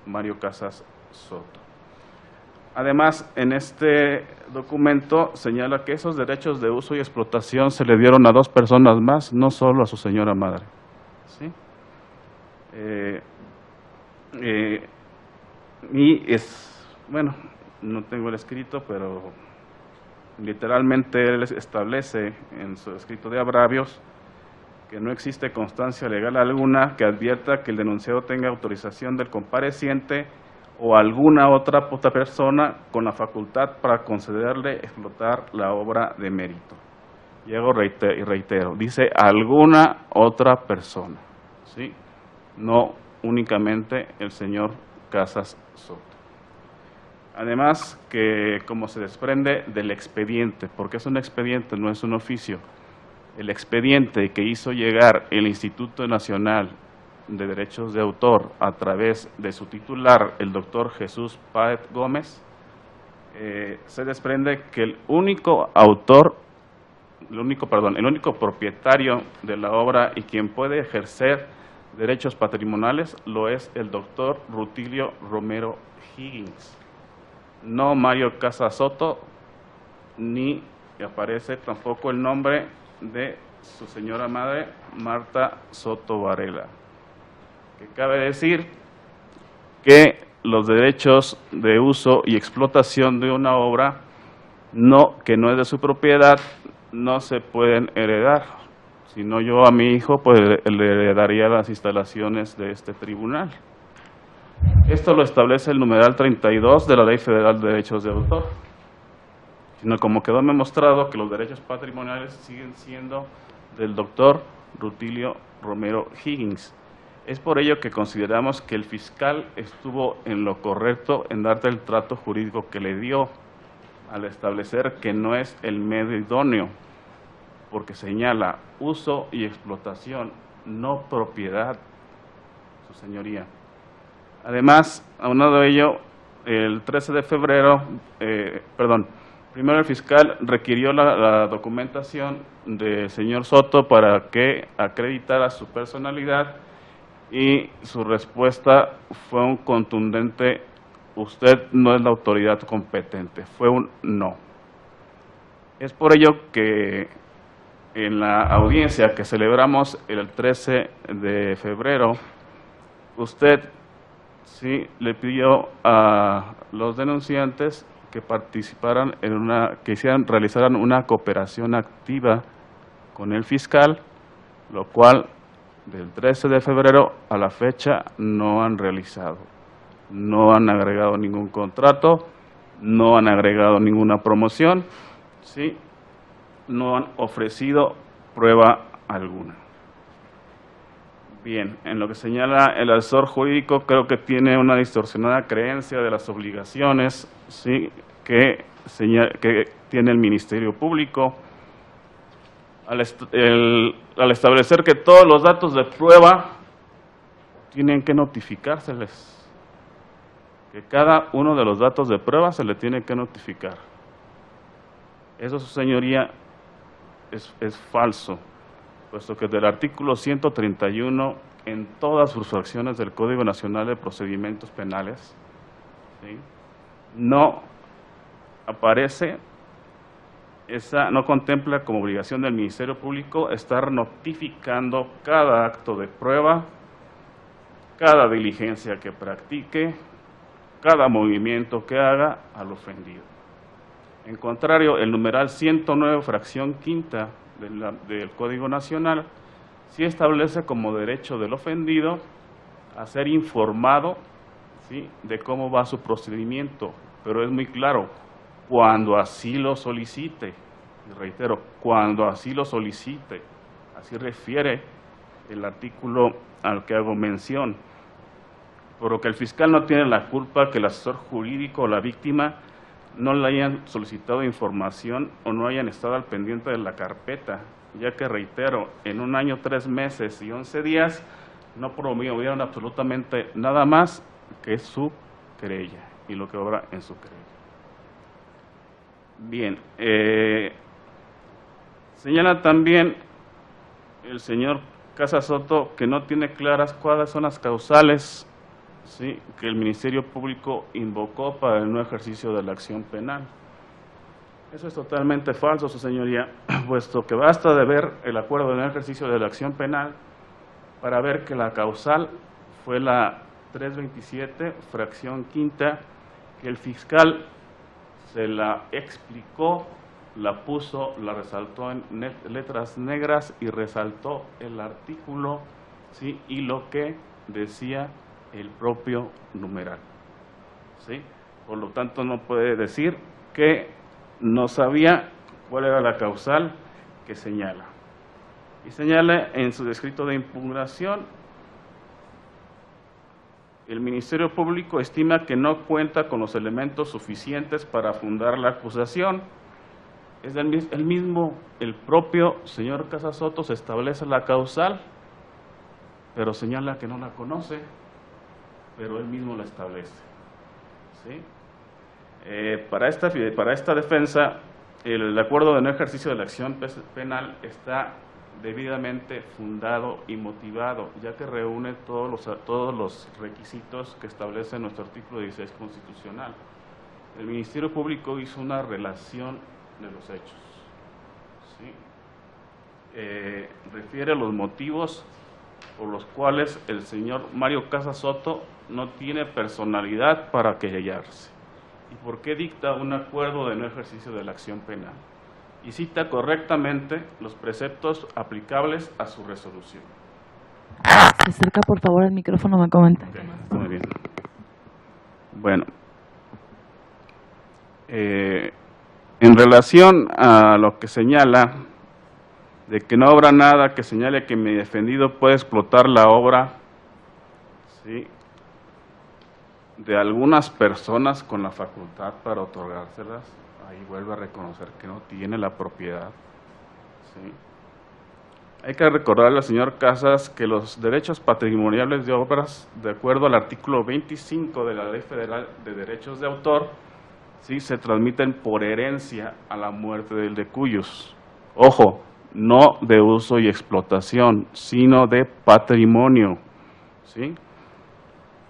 Mario Casas Soto. Además, en este documento señala que esos derechos de uso y explotación se le dieron a 2 personas más, no solo a su señora madre. ¿Sí? Bueno, no tengo el escrito, pero literalmente él establece en su escrito de agravios que no existe constancia legal alguna que advierta que el denunciado tenga autorización del compareciente o alguna otra persona con la facultad para concederle explotar la obra de mérito. Y reitero, dice alguna otra persona, ¿sí? No únicamente el señor Casas Soto. Además, que como se desprende del expediente, porque es un expediente, no es un oficio, el expediente que hizo llegar el Instituto Nacional de Derechos de Autor a través de su titular, el doctor Jesús Páez Gómez, se desprende que el único propietario de la obra y quien puede ejercer derechos patrimoniales lo es el doctor Rutilio Romero Higgins, no Mario Casas Soto, ni aparece tampoco el nombre de su señora madre, Marta Soto Varela. Que cabe decir que los derechos de uso y explotación de una obra que no es de su propiedad no se pueden heredar. Si no, yo a mi hijo pues le heredaría las instalaciones de este tribunal. Esto lo establece el numeral 32 de la Ley Federal de Derechos de Autor. Sino como quedó demostrado que los derechos patrimoniales siguen siendo del doctor Rutilio Romero Higgins. Es por ello que consideramos que el fiscal estuvo en lo correcto en darte el trato jurídico que le dio al establecer que no es el medio idóneo, porque señala uso y explotación, no propiedad, su señoría. Además, aunado a ello, el 13 de febrero, primero el fiscal requirió la documentación del señor Soto para que acreditara su personalidad y su respuesta fue un contundente: usted no es la autoridad competente, fue un no. Es por ello que en la audiencia que celebramos el 13 de febrero, usted sí le pidió a los denunciantes que participaran realizaran una cooperación activa con el fiscal, lo cual del 13 de febrero a la fecha no han realizado. No han agregado ningún contrato, no han agregado ninguna promoción, ¿sí? No han ofrecido prueba alguna. Bien, en lo que señala el asesor jurídico, creo que tiene una distorsionada creencia de las obligaciones, ¿sí?, que tiene el Ministerio Público al establecer que todos los datos de prueba tienen que notificárseles, que cada uno de los datos de prueba se le tiene que notificar. Eso, su señoría, es falso, puesto que del artículo 131 en todas sus fracciones del Código Nacional de Procedimientos Penales, ¿sí?, no aparece no contempla como obligación del Ministerio Público estar notificando cada acto de prueba, cada diligencia que practique, cada movimiento que haga al ofendido. En contrario, el numeral 109, fracción quinta del Código Nacional, sí establece como derecho del ofendido a ser informado, ¿sí?, de cómo va su procedimiento, pero es muy claro: cuando así lo solicite, y reitero, cuando así lo solicite, así refiere el artículo al que hago mención, por lo que el fiscal no tiene la culpa que el asesor jurídico o la víctima no le hayan solicitado información o no hayan estado al pendiente de la carpeta, ya que, reitero, en un año, 3 meses y 11 días no promovieron absolutamente nada más que su querella y lo que obra en su querella. Bien, señala también el señor Casasoto que no tiene claras cuáles son las causales, ¿sí?, que el Ministerio Público invocó para el no ejercicio de la acción penal. Eso es totalmente falso, su señoría, puesto que basta de ver el acuerdo de no ejercicio de la acción penal para ver que la causal fue la 327, fracción quinta, que el fiscal se la explicó, la puso, la resaltó en letras negras y resaltó el artículo, ¿sí?, y lo que decía el propio numeral, ¿sí? Por lo tanto, no puede decir que no sabía cuál era la causal que señala. Y señala en su escrito de impugnación: el Ministerio Público estima que no cuenta con los elementos suficientes para fundar la acusación. Es el propio señor Casasoto se establece la causal, pero señala que no la conoce, pero él mismo la establece, ¿sí? Para esta defensa, el acuerdo de no ejercicio de la acción penal está debidamente fundado y motivado, ya que reúne todos los requisitos que establece nuestro artículo 16 constitucional. El Ministerio Público hizo una relación de los hechos, ¿sí? Refiere los motivos por los cuales el señor Mario Casasoto no tiene personalidad para querellarse y por qué dicta un acuerdo de no ejercicio de la acción penal, y cita correctamente los preceptos aplicables a su resolución. Se acerca por favor al micrófono, me comenta. Okay, muy bien. Bueno, en relación a lo que señala de que no habrá nada que señale que mi defendido puede explotar la obra, ¿sí?, de algunas personas con la facultad para otorgárselas, ahí vuelve a reconocer que no tiene la propiedad, ¿sí? Hay que recordarle al señor Casas que los derechos patrimoniales de obras, de acuerdo al artículo 25 de la Ley Federal de Derechos de Autor, ¿sí?, se transmiten por herencia a la muerte del de cuyos. Ojo, no de uso y explotación, sino de patrimonio, ¿sí?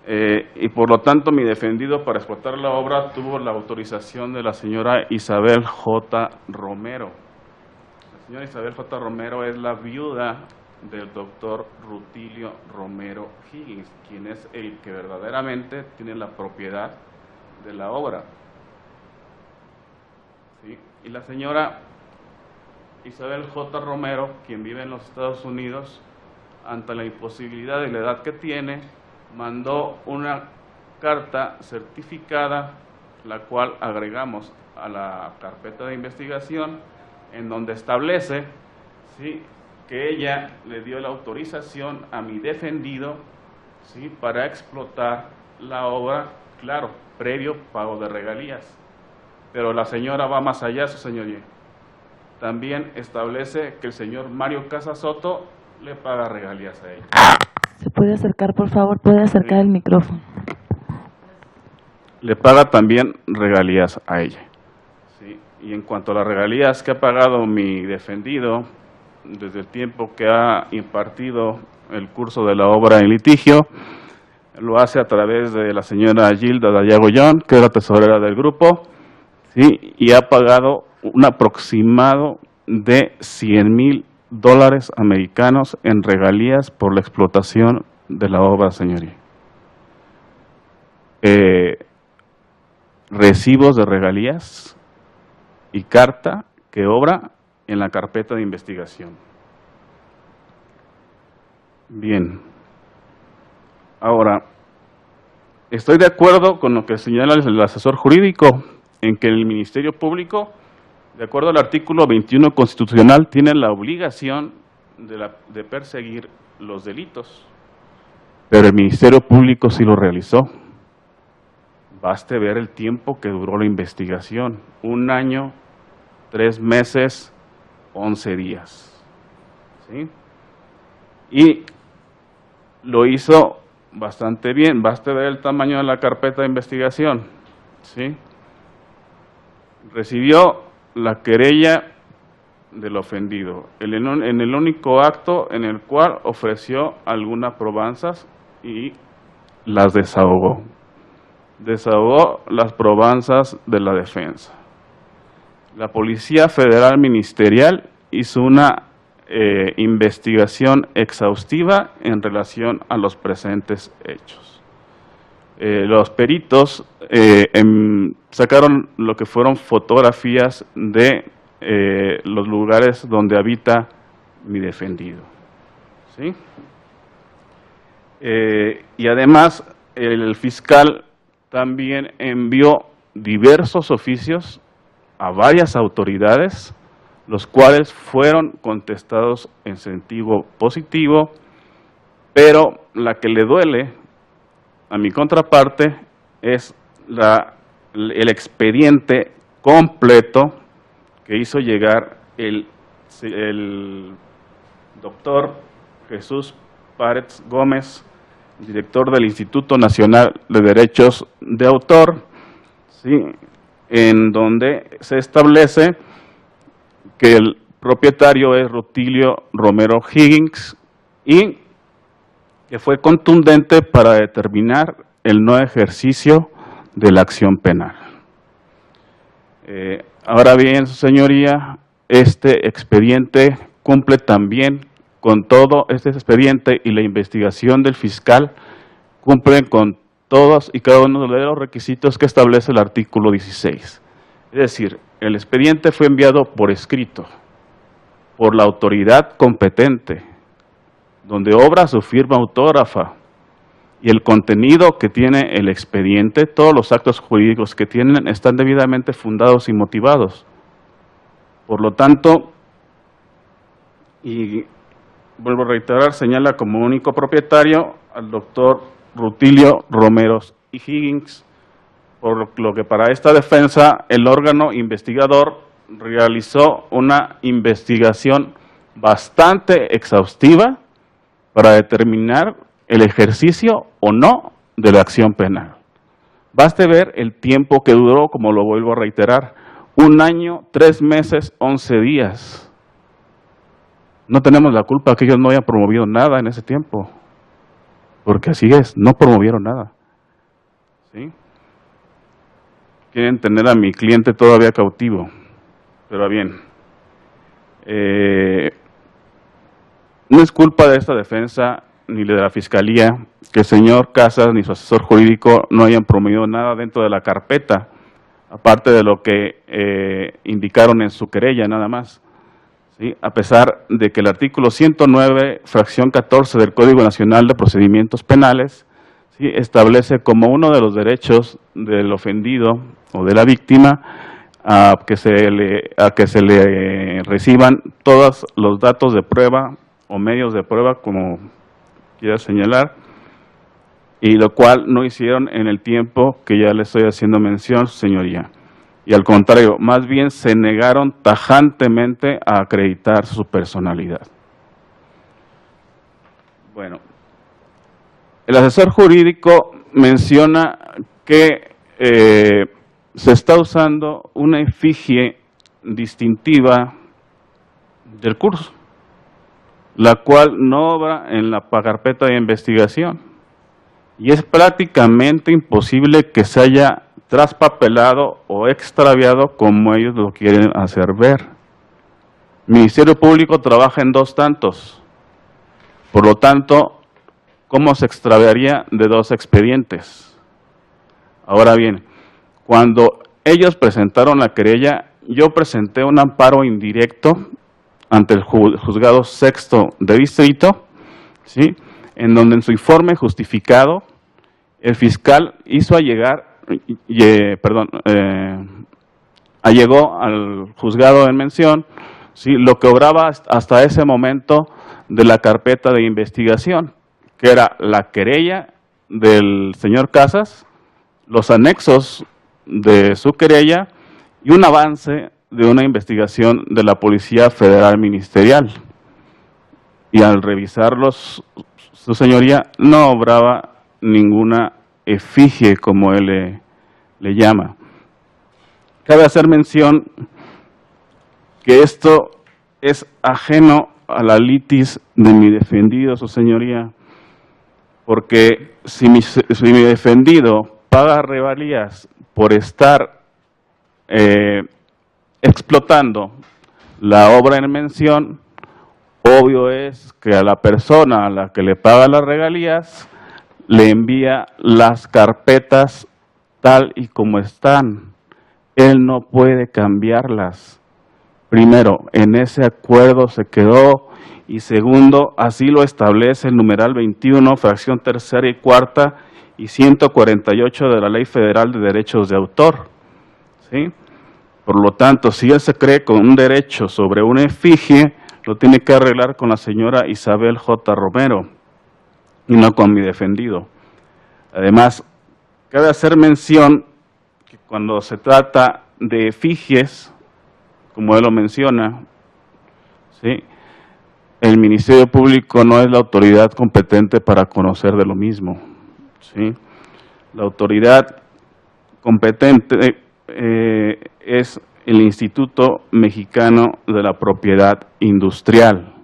Y por lo tanto mi defendido para explotar la obra tuvo la autorización de la señora Isabel J. Romero. La señora Isabel J. Romero es la viuda del doctor Rutilio Romero Higgins, quien es el que verdaderamente tiene la propiedad de la obra, ¿sí? Y la señora Isabel J. Romero, quien vive en los Estados Unidos, ante la imposibilidad de la edad que tiene, mandó una carta certificada, la cual agregamos a la carpeta de investigación, en donde establece, ¿sí?, que ella le dio la autorización a mi defendido, ¿sí?, para explotar la obra, claro, previo pago de regalías. Pero la señora va más allá, su señoría. También establece que el señor Mario Casasoto le paga regalías a ella. ¿Se puede acercar, por favor? ¿Puede acercar el micrófono? Le paga también regalías a ella, ¿sí? Y en cuanto a las regalías que ha pagado mi defendido desde el tiempo que ha impartido el curso de la obra en litigio, lo hace a través de la señora Gilda Dayagoyón, que es la tesorera del grupo, ¿sí?, y ha pagado un aproximado de $100,000 americanos en regalías por la explotación de la obra, señoría. Recibos de regalías y carta que obra en la carpeta de investigación. Bien. Ahora, estoy de acuerdo con lo que señala el asesor jurídico, en que el Ministerio Público, de acuerdo al artículo 21 constitucional, tiene la obligación de perseguir los delitos, pero el Ministerio Público sí lo realizó. Baste ver el tiempo que duró la investigación: 1 año, 3 meses, 11 días, ¿sí? Y lo hizo bastante bien. Baste ver el tamaño de la carpeta de investigación, ¿sí? Recibió la querella del ofendido, en el único acto en el cual ofreció algunas probanzas y las desahogó. Desahogó las probanzas de la defensa. La Policía Federal Ministerial hizo una investigación exhaustiva en relación a los presentes hechos. Los peritos sacaron lo que fueron fotografías de los lugares donde habita mi defendido, ¿sí? Y además el fiscal también envió diversos oficios a varias autoridades, los cuales fueron contestados en sentido positivo, pero la que le duele a mi contraparte es el expediente completo que hizo llegar el doctor Jesús Párez Gómez, director del Instituto Nacional de Derechos de Autor, ¿sí?, en donde se establece que el propietario es Rutilio Romero Higgins y que fue contundente para determinar el no ejercicio de la acción penal. Ahora bien, su señoría, este expediente cumple también con todo este expediente y la investigación del fiscal cumplen con todos y cada uno de los requisitos que establece el artículo 16. Es decir, el expediente fue enviado por escrito, por la autoridad competente, donde obra su firma autógrafa, y el contenido que tiene el expediente, todos los actos jurídicos que tienen, están debidamente fundados y motivados. Por lo tanto, y vuelvo a reiterar, señala como único propietario al doctor Rutilio Romero y Higgins, por lo que para esta defensa el órgano investigador realizó una investigación bastante exhaustiva para determinar el ejercicio o no de la acción penal. Baste ver el tiempo que duró, como lo vuelvo a reiterar, 1 año, 3 meses, 11 días. No tenemos la culpa que ellos no hayan promovido nada en ese tiempo, porque así es, no promovieron nada, ¿sí? Quieren tener a mi cliente todavía cautivo, pero bien, no es culpa de esta defensa ni de la Fiscalía que el señor Casas ni su asesor jurídico no hayan promovido nada dentro de la carpeta, aparte de lo que indicaron en su querella nada más, ¿sí? A pesar de que el artículo 109, fracción 14 del Código Nacional de Procedimientos Penales, ¿sí?, establece como uno de los derechos del ofendido o de la víctima a que se le reciban todos los datos de prueba o medios de prueba, como quiera señalar, y lo cual no hicieron en el tiempo que ya le estoy haciendo mención, señoría. Y al contrario, más bien se negaron tajantemente a acreditar su personalidad. Bueno, el asesor jurídico menciona que se está usando una efigie distintiva del curso, la cual no obra en la carpeta de investigación, y es prácticamente imposible que se haya traspapelado o extraviado como ellos lo quieren hacer ver. El Ministerio Público trabaja en 2 tantos, por lo tanto, ¿cómo se extraviaría de 2 expedientes? Ahora bien, cuando ellos presentaron la querella, yo presenté un amparo indirecto ante el juzgado 6º de distrito, ¿sí?, en donde en su informe justificado el fiscal hizo allegó al juzgado en mención, ¿sí?, lo que obraba hasta ese momento de la carpeta de investigación, que era la querella del señor Casas, los anexos de su querella y un avance de una investigación de la Policía Federal Ministerial. Y al revisarlos, su señoría, no obraba ninguna efigie, como él le llama. Cabe hacer mención que esto es ajeno a la litis de mi defendido, su señoría, porque si mi defendido paga revalías por estar explotando la obra en mención, obvio es que a la persona a la que le paga las regalías le envía las carpetas tal y como están. Él no puede cambiarlas. Primero, en ese acuerdo se quedó, y segundo, así lo establece el numeral 21, fracción tercera y cuarta y 148 de la Ley Federal de Derechos de Autor, ¿sí? Por lo tanto, si él se cree con un derecho sobre una efigie, lo tiene que arreglar con la señora Isabel J. Romero y no con mi defendido. Además, cabe hacer mención que cuando se trata de efigies, como él lo menciona, ¿sí?, el Ministerio Público no es la autoridad competente para conocer de lo mismo, ¿sí? La autoridad competente es el Instituto Mexicano de la Propiedad Industrial,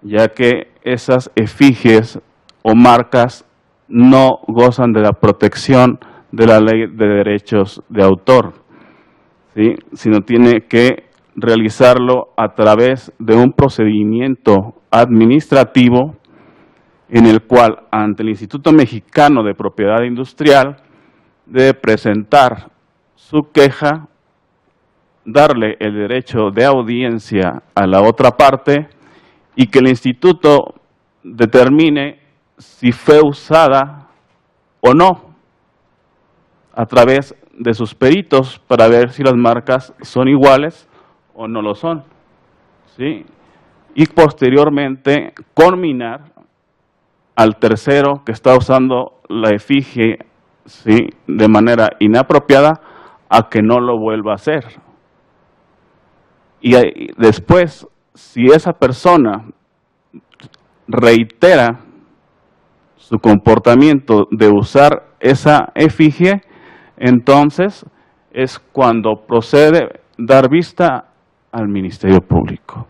ya que esas efigies o marcas no gozan de la protección de la Ley de Derechos de Autor, ¿sí?, sino tiene que realizarlo a través de un procedimiento administrativo en el cual, ante el Instituto Mexicano de Propiedad Industrial, debe presentar su queja, darle el derecho de audiencia a la otra parte y que el instituto determine si fue usada o no a través de sus peritos para ver si las marcas son iguales o no lo son, ¿sí? Y posteriormente conminar al tercero que está usando la efigie, ¿sí?, de manera inapropiada, a que no lo vuelva a hacer. Y después, si esa persona reitera su comportamiento de usar esa efigie, entonces es cuando procede dar vista al Ministerio Público.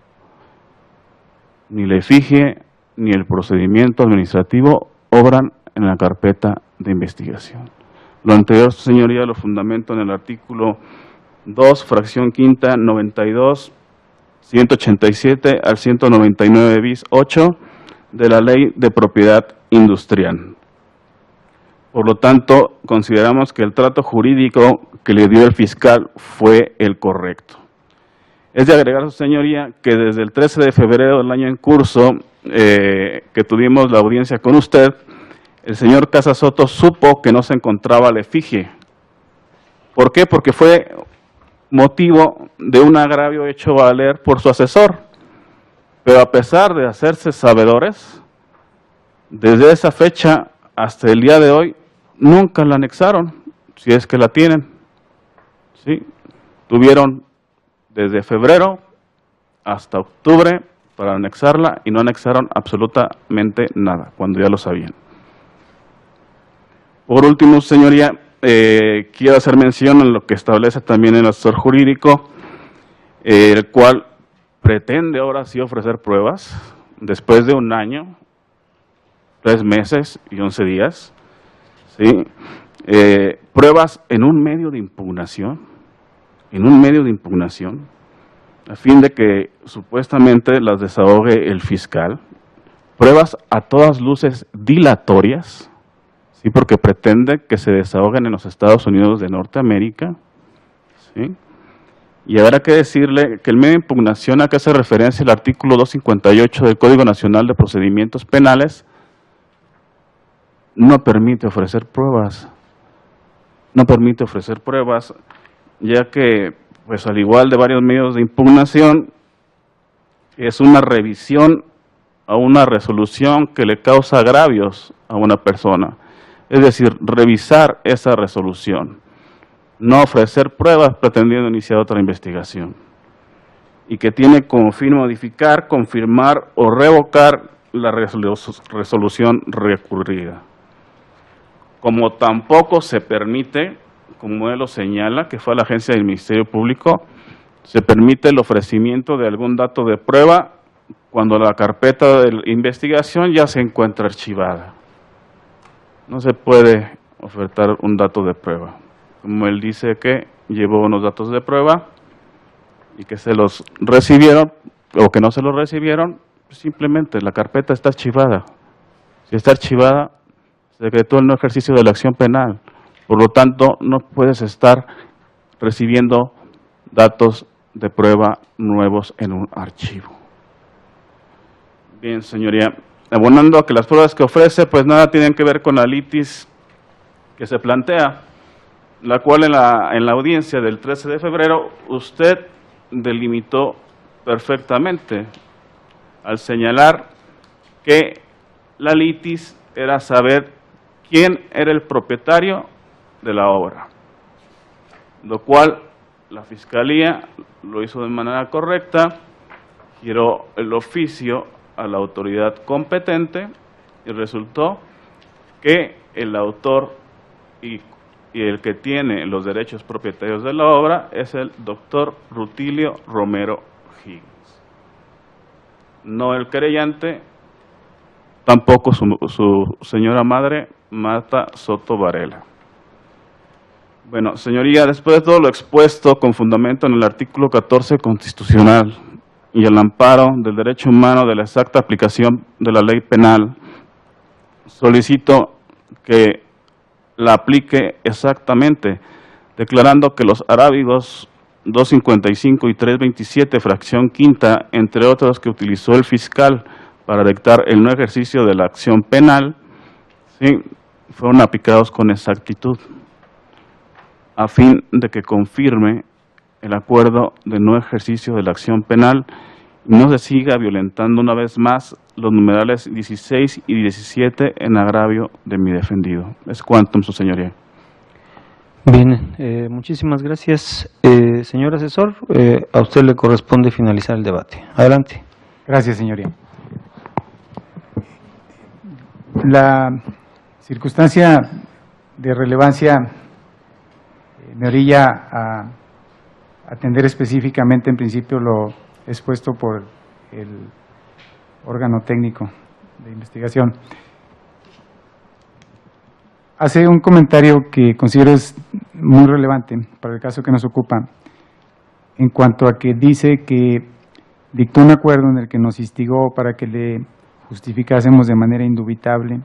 Ni la efigie ni el procedimiento administrativo obran en la carpeta de investigación. Lo anterior, señoría, lo fundamento en el artículo 2, fracción quinta, 92, 187 al 199 bis 8 de la Ley de Propiedad Industrial. Por lo tanto, consideramos que el trato jurídico que le dio el fiscal fue el correcto. Es de agregar, su señoría, que desde el 13 de febrero del año en curso, que tuvimos la audiencia con usted, el señor Casasoto supo que no se encontraba la efigie. ¿Por qué? Porque fue motivo de un agravio hecho valer por su asesor. Pero a pesar de hacerse sabedores, desde esa fecha hasta el día de hoy, nunca la anexaron, si es que la tienen, ¿sí? Tuvieron desde febrero hasta octubre para anexarla y no anexaron absolutamente nada, cuando ya lo sabían. Por último, señoría, quiero hacer mención en lo que establece también el asesor jurídico, el cual pretende ahora sí ofrecer pruebas después de un año, 3 meses y 11 días, ¿sí? Pruebas en un medio de impugnación, a fin de que supuestamente las desahogue el fiscal, pruebas a todas luces dilatorias, ¿sí?, porque pretende que se desahoguen en los Estados Unidos de Norteamérica, ¿sí? Y habrá que decirle que el medio de impugnación a que hace referencia el artículo 258 del Código Nacional de Procedimientos Penales no permite ofrecer pruebas, ya que, pues al igual de varios medios de impugnación, es una revisión a una resolución que le causa agravios a una persona. Es decir, revisar esa resolución, no ofrecer pruebas pretendiendo iniciar otra investigación. Y que tiene como fin modificar, confirmar o revocar la resolución recurrida. Como tampoco se permite, como él lo señala, que fue a la agencia del Ministerio Público, se permite el ofrecimiento de algún dato de prueba cuando la carpeta de investigación ya se encuentra archivada. No se puede ofertar un dato de prueba. Como él dice que llevó unos datos de prueba y que se los recibieron o que no se los recibieron, simplemente la carpeta está archivada. Si está archivada, se decretó el no ejercicio de la acción penal. Por lo tanto, no puedes estar recibiendo datos de prueba nuevos en un archivo. Bien, señoría. Abonando a que las pruebas que ofrece, pues nada tienen que ver con la litis que se plantea, la cual en la audiencia del 13 de febrero usted delimitó perfectamente al señalar que la litis era saber quién era el propietario de la obra, lo cual la Fiscalía lo hizo de manera correcta, giró el oficio a la autoridad competente y resultó que el autor y el que tiene los derechos propietarios de la obra es el doctor Rutilio Romero Higgins. No el querellante, tampoco su señora madre, Marta Soto Varela. Bueno, señoría, después de todo lo expuesto con fundamento en el artículo 14 constitucional y el amparo del derecho humano de la exacta aplicación de la ley penal, solicito que la aplique exactamente, declarando que los arábigos 255 y 327, fracción quinta, entre otros que utilizó el fiscal para dictar el no ejercicio de la acción penal, sí, fueron aplicados con exactitud, a fin de que confirme el acuerdo de no ejercicio de la acción penal y no se siga violentando una vez más los numerales 16 y 17 en agravio de mi defendido. Es cuantum, su señoría. Bien, muchísimas gracias. Señor asesor, a usted le corresponde finalizar el debate. Adelante. Gracias, señoría. La circunstancia de relevancia me orilla a atender específicamente, en principio, lo expuesto por el órgano técnico de investigación. Hace un comentario que considero es muy relevante para el caso que nos ocupa, en cuanto a que dice que dictó un acuerdo en el que nos instigó para que le justificásemos de manera indubitable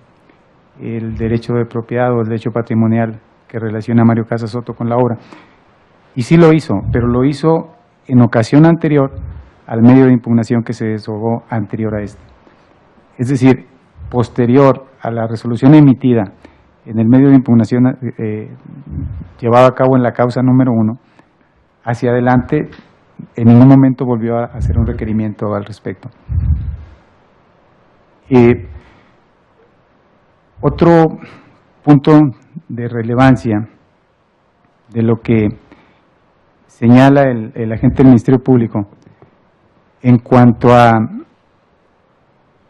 el derecho de propiedad o el derecho patrimonial que relaciona a Mario Casas Soto con la obra. Y sí lo hizo, pero lo hizo en ocasión anterior al medio de impugnación que se desahogó anterior a este. Es decir, posterior a la resolución emitida en el medio de impugnación llevado a cabo en la causa número 1, hacia adelante, en ningún momento volvió a hacer un requerimiento al respecto. Otro punto de relevancia de lo que señala el agente del Ministerio Público en cuanto a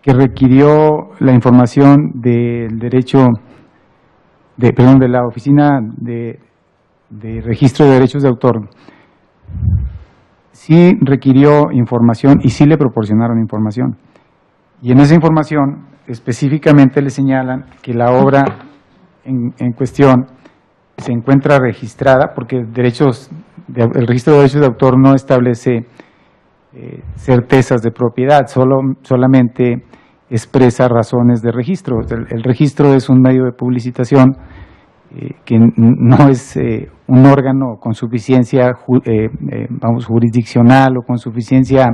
que requirió la información del derecho de la Oficina de Registro de Derechos de Autor, sí requirió información y sí le proporcionaron información. Y en esa información específicamente le señalan que la obra en cuestión se encuentra registrada, porque el registro de derechos de autor no establece certezas de propiedad, solamente expresa razones de registro. El registro es un medio de publicitación que no es un órgano con suficiencia jurisdiccional o con suficiencia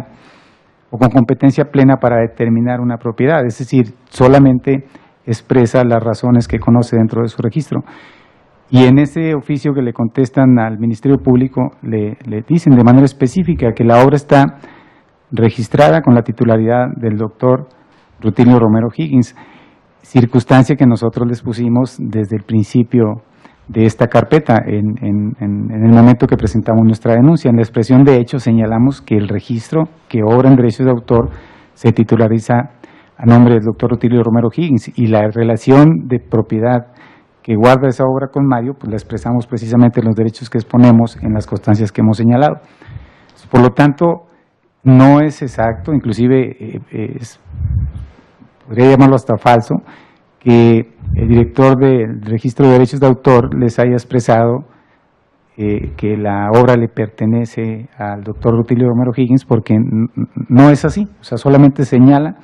o con competencia plena para determinar una propiedad, es decir, solamente expresa las razones que conoce dentro de su registro. Y en ese oficio que le contestan al Ministerio Público, le dicen de manera específica que la obra está registrada con la titularidad del doctor Rutilio Romero Higgins, circunstancia que nosotros les pusimos desde el principio de esta carpeta, en el momento que presentamos nuestra denuncia. En la expresión de hecho señalamos que el registro que obra en derechos de autor se titulariza a nombre del doctor Rutilio Romero Higgins, y la relación de propiedad que guarda esa obra con Mario, pues la expresamos precisamente en los derechos que exponemos en las constancias que hemos señalado. Por lo tanto, no es exacto, inclusive podría llamarlo hasta falso, que el director del Registro de Derechos de Autor les haya expresado que la obra le pertenece al doctor Rutilio Romero Higgins, porque no es así, o sea, solamente señala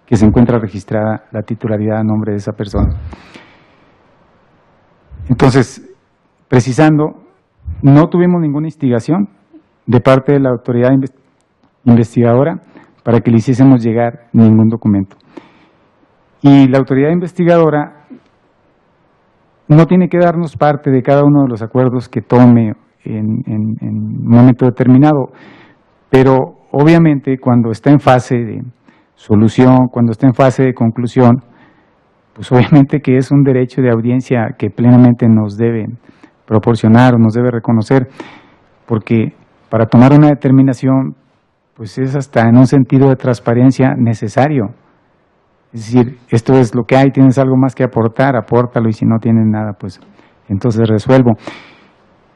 que se encuentra registrada la titularidad a nombre de esa persona. Entonces, precisando, no tuvimos ninguna instigación de parte de la autoridad investigadora para que le hiciésemos llegar ningún documento. Y la autoridad investigadora no tiene que darnos parte de cada uno de los acuerdos que tome en un momento determinado, pero obviamente cuando está en fase de solución, cuando está en fase de conclusión, pues obviamente que es un derecho de audiencia que plenamente nos debe proporcionar o nos debe reconocer, porque para tomar una determinación, pues es hasta en un sentido de transparencia necesario. Es decir, esto es lo que hay, tienes algo más que aportar, apórtalo, y si no tienes nada, pues entonces resuelvo.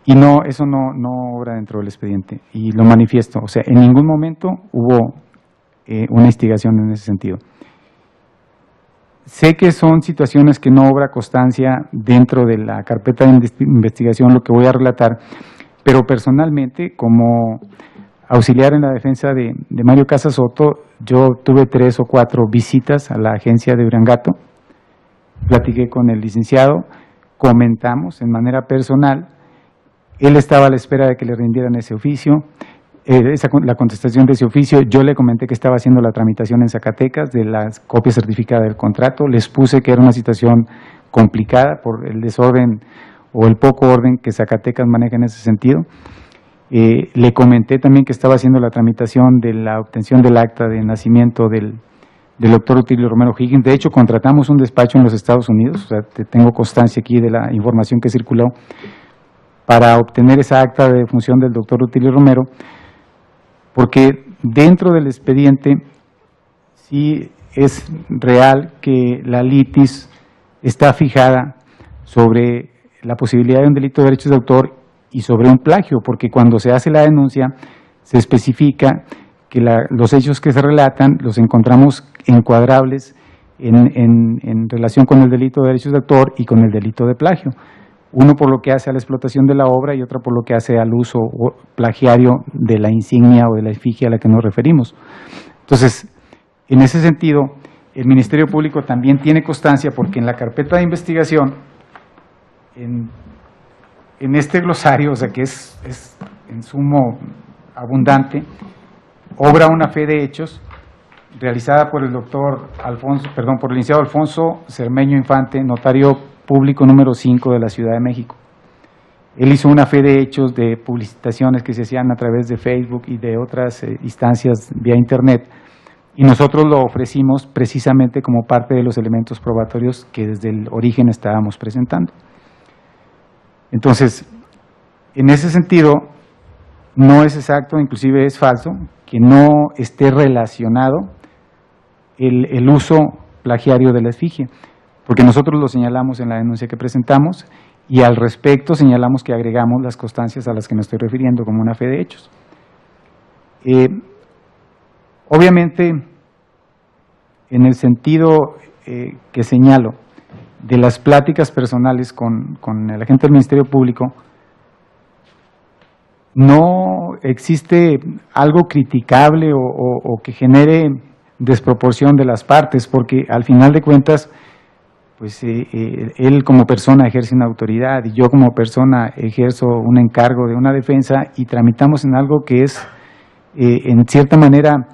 Y no, eso no obra dentro del expediente, y lo manifiesto. O sea, en ningún momento hubo una instigación en ese sentido. Sé que son situaciones que no obra constancia dentro de la carpeta de investigación, lo que voy a relatar, pero personalmente, como auxiliar en la defensa de Mario Casas Soto, yo tuve 3 o 4 visitas a la agencia de Uriangato, platiqué con el licenciado, comentamos en manera personal, él estaba a la espera de que le rindieran ese oficio, la contestación de ese oficio. Yo le comenté que estaba haciendo la tramitación en Zacatecas de la copia certificada del contrato, les puse que era una situación complicada por el desorden o el poco orden que Zacatecas maneja en ese sentido. Le comenté también que estaba haciendo la tramitación de la obtención del acta de nacimiento del doctor Rutilio Romero Higgins. De hecho, contratamos un despacho en los Estados Unidos, o sea, tengo constancia aquí de la información que circuló, para obtener esa acta de defunción del doctor Rutilio Romero, porque dentro del expediente sí es real que la litis está fijada sobre la posibilidad de un delito de derechos de autor y sobre un plagio, porque cuando se hace la denuncia se especifica que los hechos que se relatan los encontramos encuadrables en relación con el delito de derechos de autor y con el delito de plagio. Uno por lo que hace a la explotación de la obra y otro por lo que hace al uso plagiario de la insignia o de la efigie a la que nos referimos. Entonces, en ese sentido, el Ministerio Público también tiene constancia, porque en la carpeta de investigación, en este glosario, o sea que es en sumo abundante, obra una fe de hechos realizada por el por el licenciado Alfonso Cermeño Infante, notario público número 5 de la Ciudad de México. Él hizo una fe de hechos de publicitaciones que se hacían a través de Facebook y de otras instancias vía Internet, y nosotros lo ofrecimos precisamente como parte de los elementos probatorios que desde el origen estábamos presentando. Entonces, en ese sentido, no es exacto, inclusive es falso, que no esté relacionado el uso plagiario de la efigie, porque nosotros lo señalamos en la denuncia que presentamos, y al respecto señalamos que agregamos las constancias a las que me estoy refiriendo como una fe de hechos. Obviamente, en el sentido que señalo de las pláticas personales con el agente del Ministerio Público, no existe algo criticable o que genere desproporción de las partes, porque al final de cuentas, pues él como persona ejerce una autoridad y yo como persona ejerzo un encargo de una defensa, y tramitamos en algo que es en cierta manera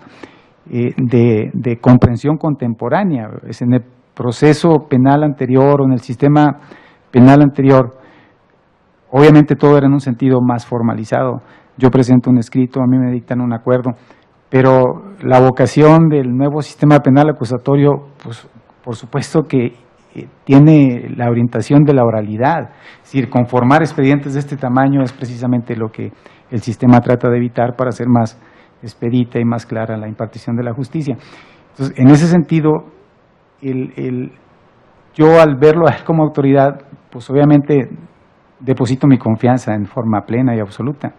de comprensión contemporánea. Es en el proceso penal anterior o en el sistema penal anterior, obviamente todo era en un sentido más formalizado. Yo presento un escrito, a mí me dictan un acuerdo, pero la vocación del nuevo sistema penal acusatorio, pues por supuesto que tiene la orientación de la oralidad. Es decir, conformar expedientes de este tamaño es precisamente lo que el sistema trata de evitar para hacer más expedita y más clara la impartición de la justicia. Entonces, en ese sentido, yo al verlo a él como autoridad, pues obviamente deposito mi confianza en forma plena y absoluta.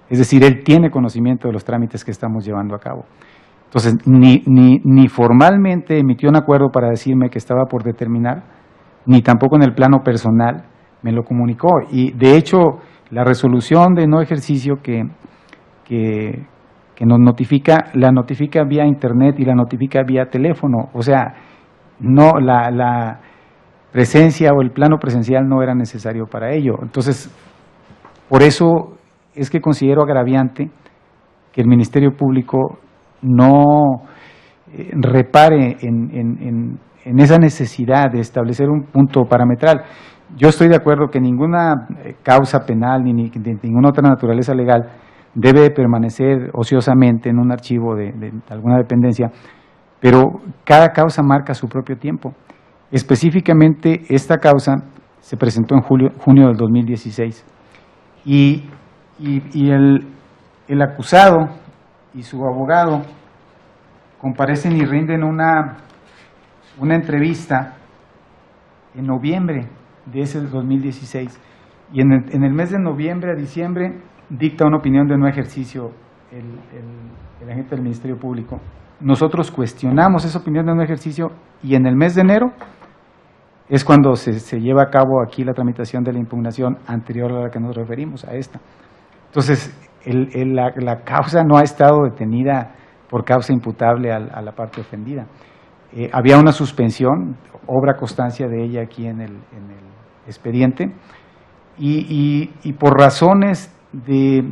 Es decir, él tiene conocimiento de los trámites que estamos llevando a cabo. Entonces, ni formalmente emitió un acuerdo para decirme que estaba por determinar, ni tampoco en el plano personal me lo comunicó. Y de hecho, la resolución de no ejercicio que nos notifica, la notifica vía internet y la notifica vía teléfono. O sea, no la presencia o el plano presencial no era necesario para ello. Entonces, por eso es que considero agraviante que el Ministerio Público no repare en esa necesidad de establecer un punto parametral. Yo estoy de acuerdo que ninguna causa penal ni de ninguna otra naturaleza legal debe permanecer ociosamente en un archivo de alguna dependencia, pero cada causa marca su propio tiempo. Específicamente, esta causa se presentó en junio del 2016 y el acusado y su abogado comparecen y rinden una entrevista en noviembre de ese 2016, y en el mes de noviembre a diciembre dicta una opinión de no ejercicio el agente del Ministerio Público. Nosotros cuestionamos esa opinión de no ejercicio y en el mes de enero es cuando se lleva a cabo aquí la tramitación de la impugnación anterior a la que nos referimos, a esta. Entonces, la causa no ha estado detenida por causa imputable a la parte ofendida. Había una suspensión, obra constancia de ella aquí en el expediente, y por razones de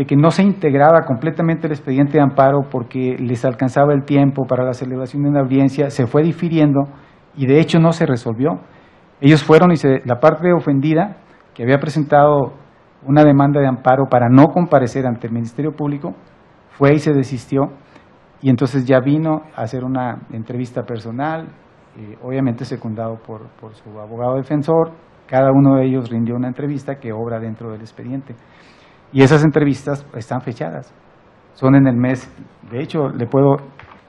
que no se integraba completamente el expediente de amparo porque les alcanzaba el tiempo para la celebración de una audiencia, se fue difiriendo y de hecho no se resolvió. Ellos fueron y la parte ofendida, que había presentado una demanda de amparo para no comparecer ante el Ministerio Público, fue y se desistió, y entonces ya vino a hacer una entrevista personal, obviamente secundado por su abogado defensor. Cada uno de ellos rindió una entrevista que obra dentro del expediente. Y esas entrevistas están fechadas, son en el mes, de hecho le puedo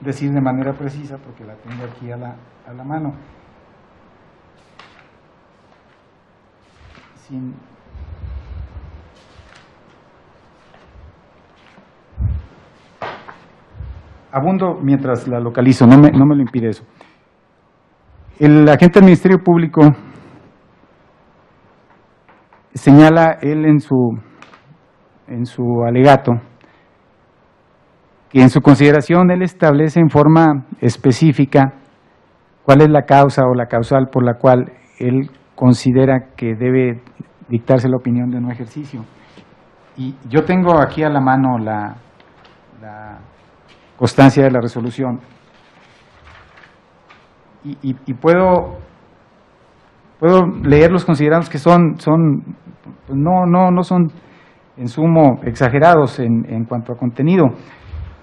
decir de manera precisa porque la tengo aquí a la mano. Abundo mientras la localizo, no me lo impide eso. El agente del Ministerio Público señala él en su alegato que en su consideración él establece en forma específica cuál es la causa o la causal por la cual él considera que debe dictarse la opinión de no ejercicio. Y yo tengo aquí a la mano la constancia de la resolución y puedo leer los considerados que no son en sumo exagerados en cuanto a contenido,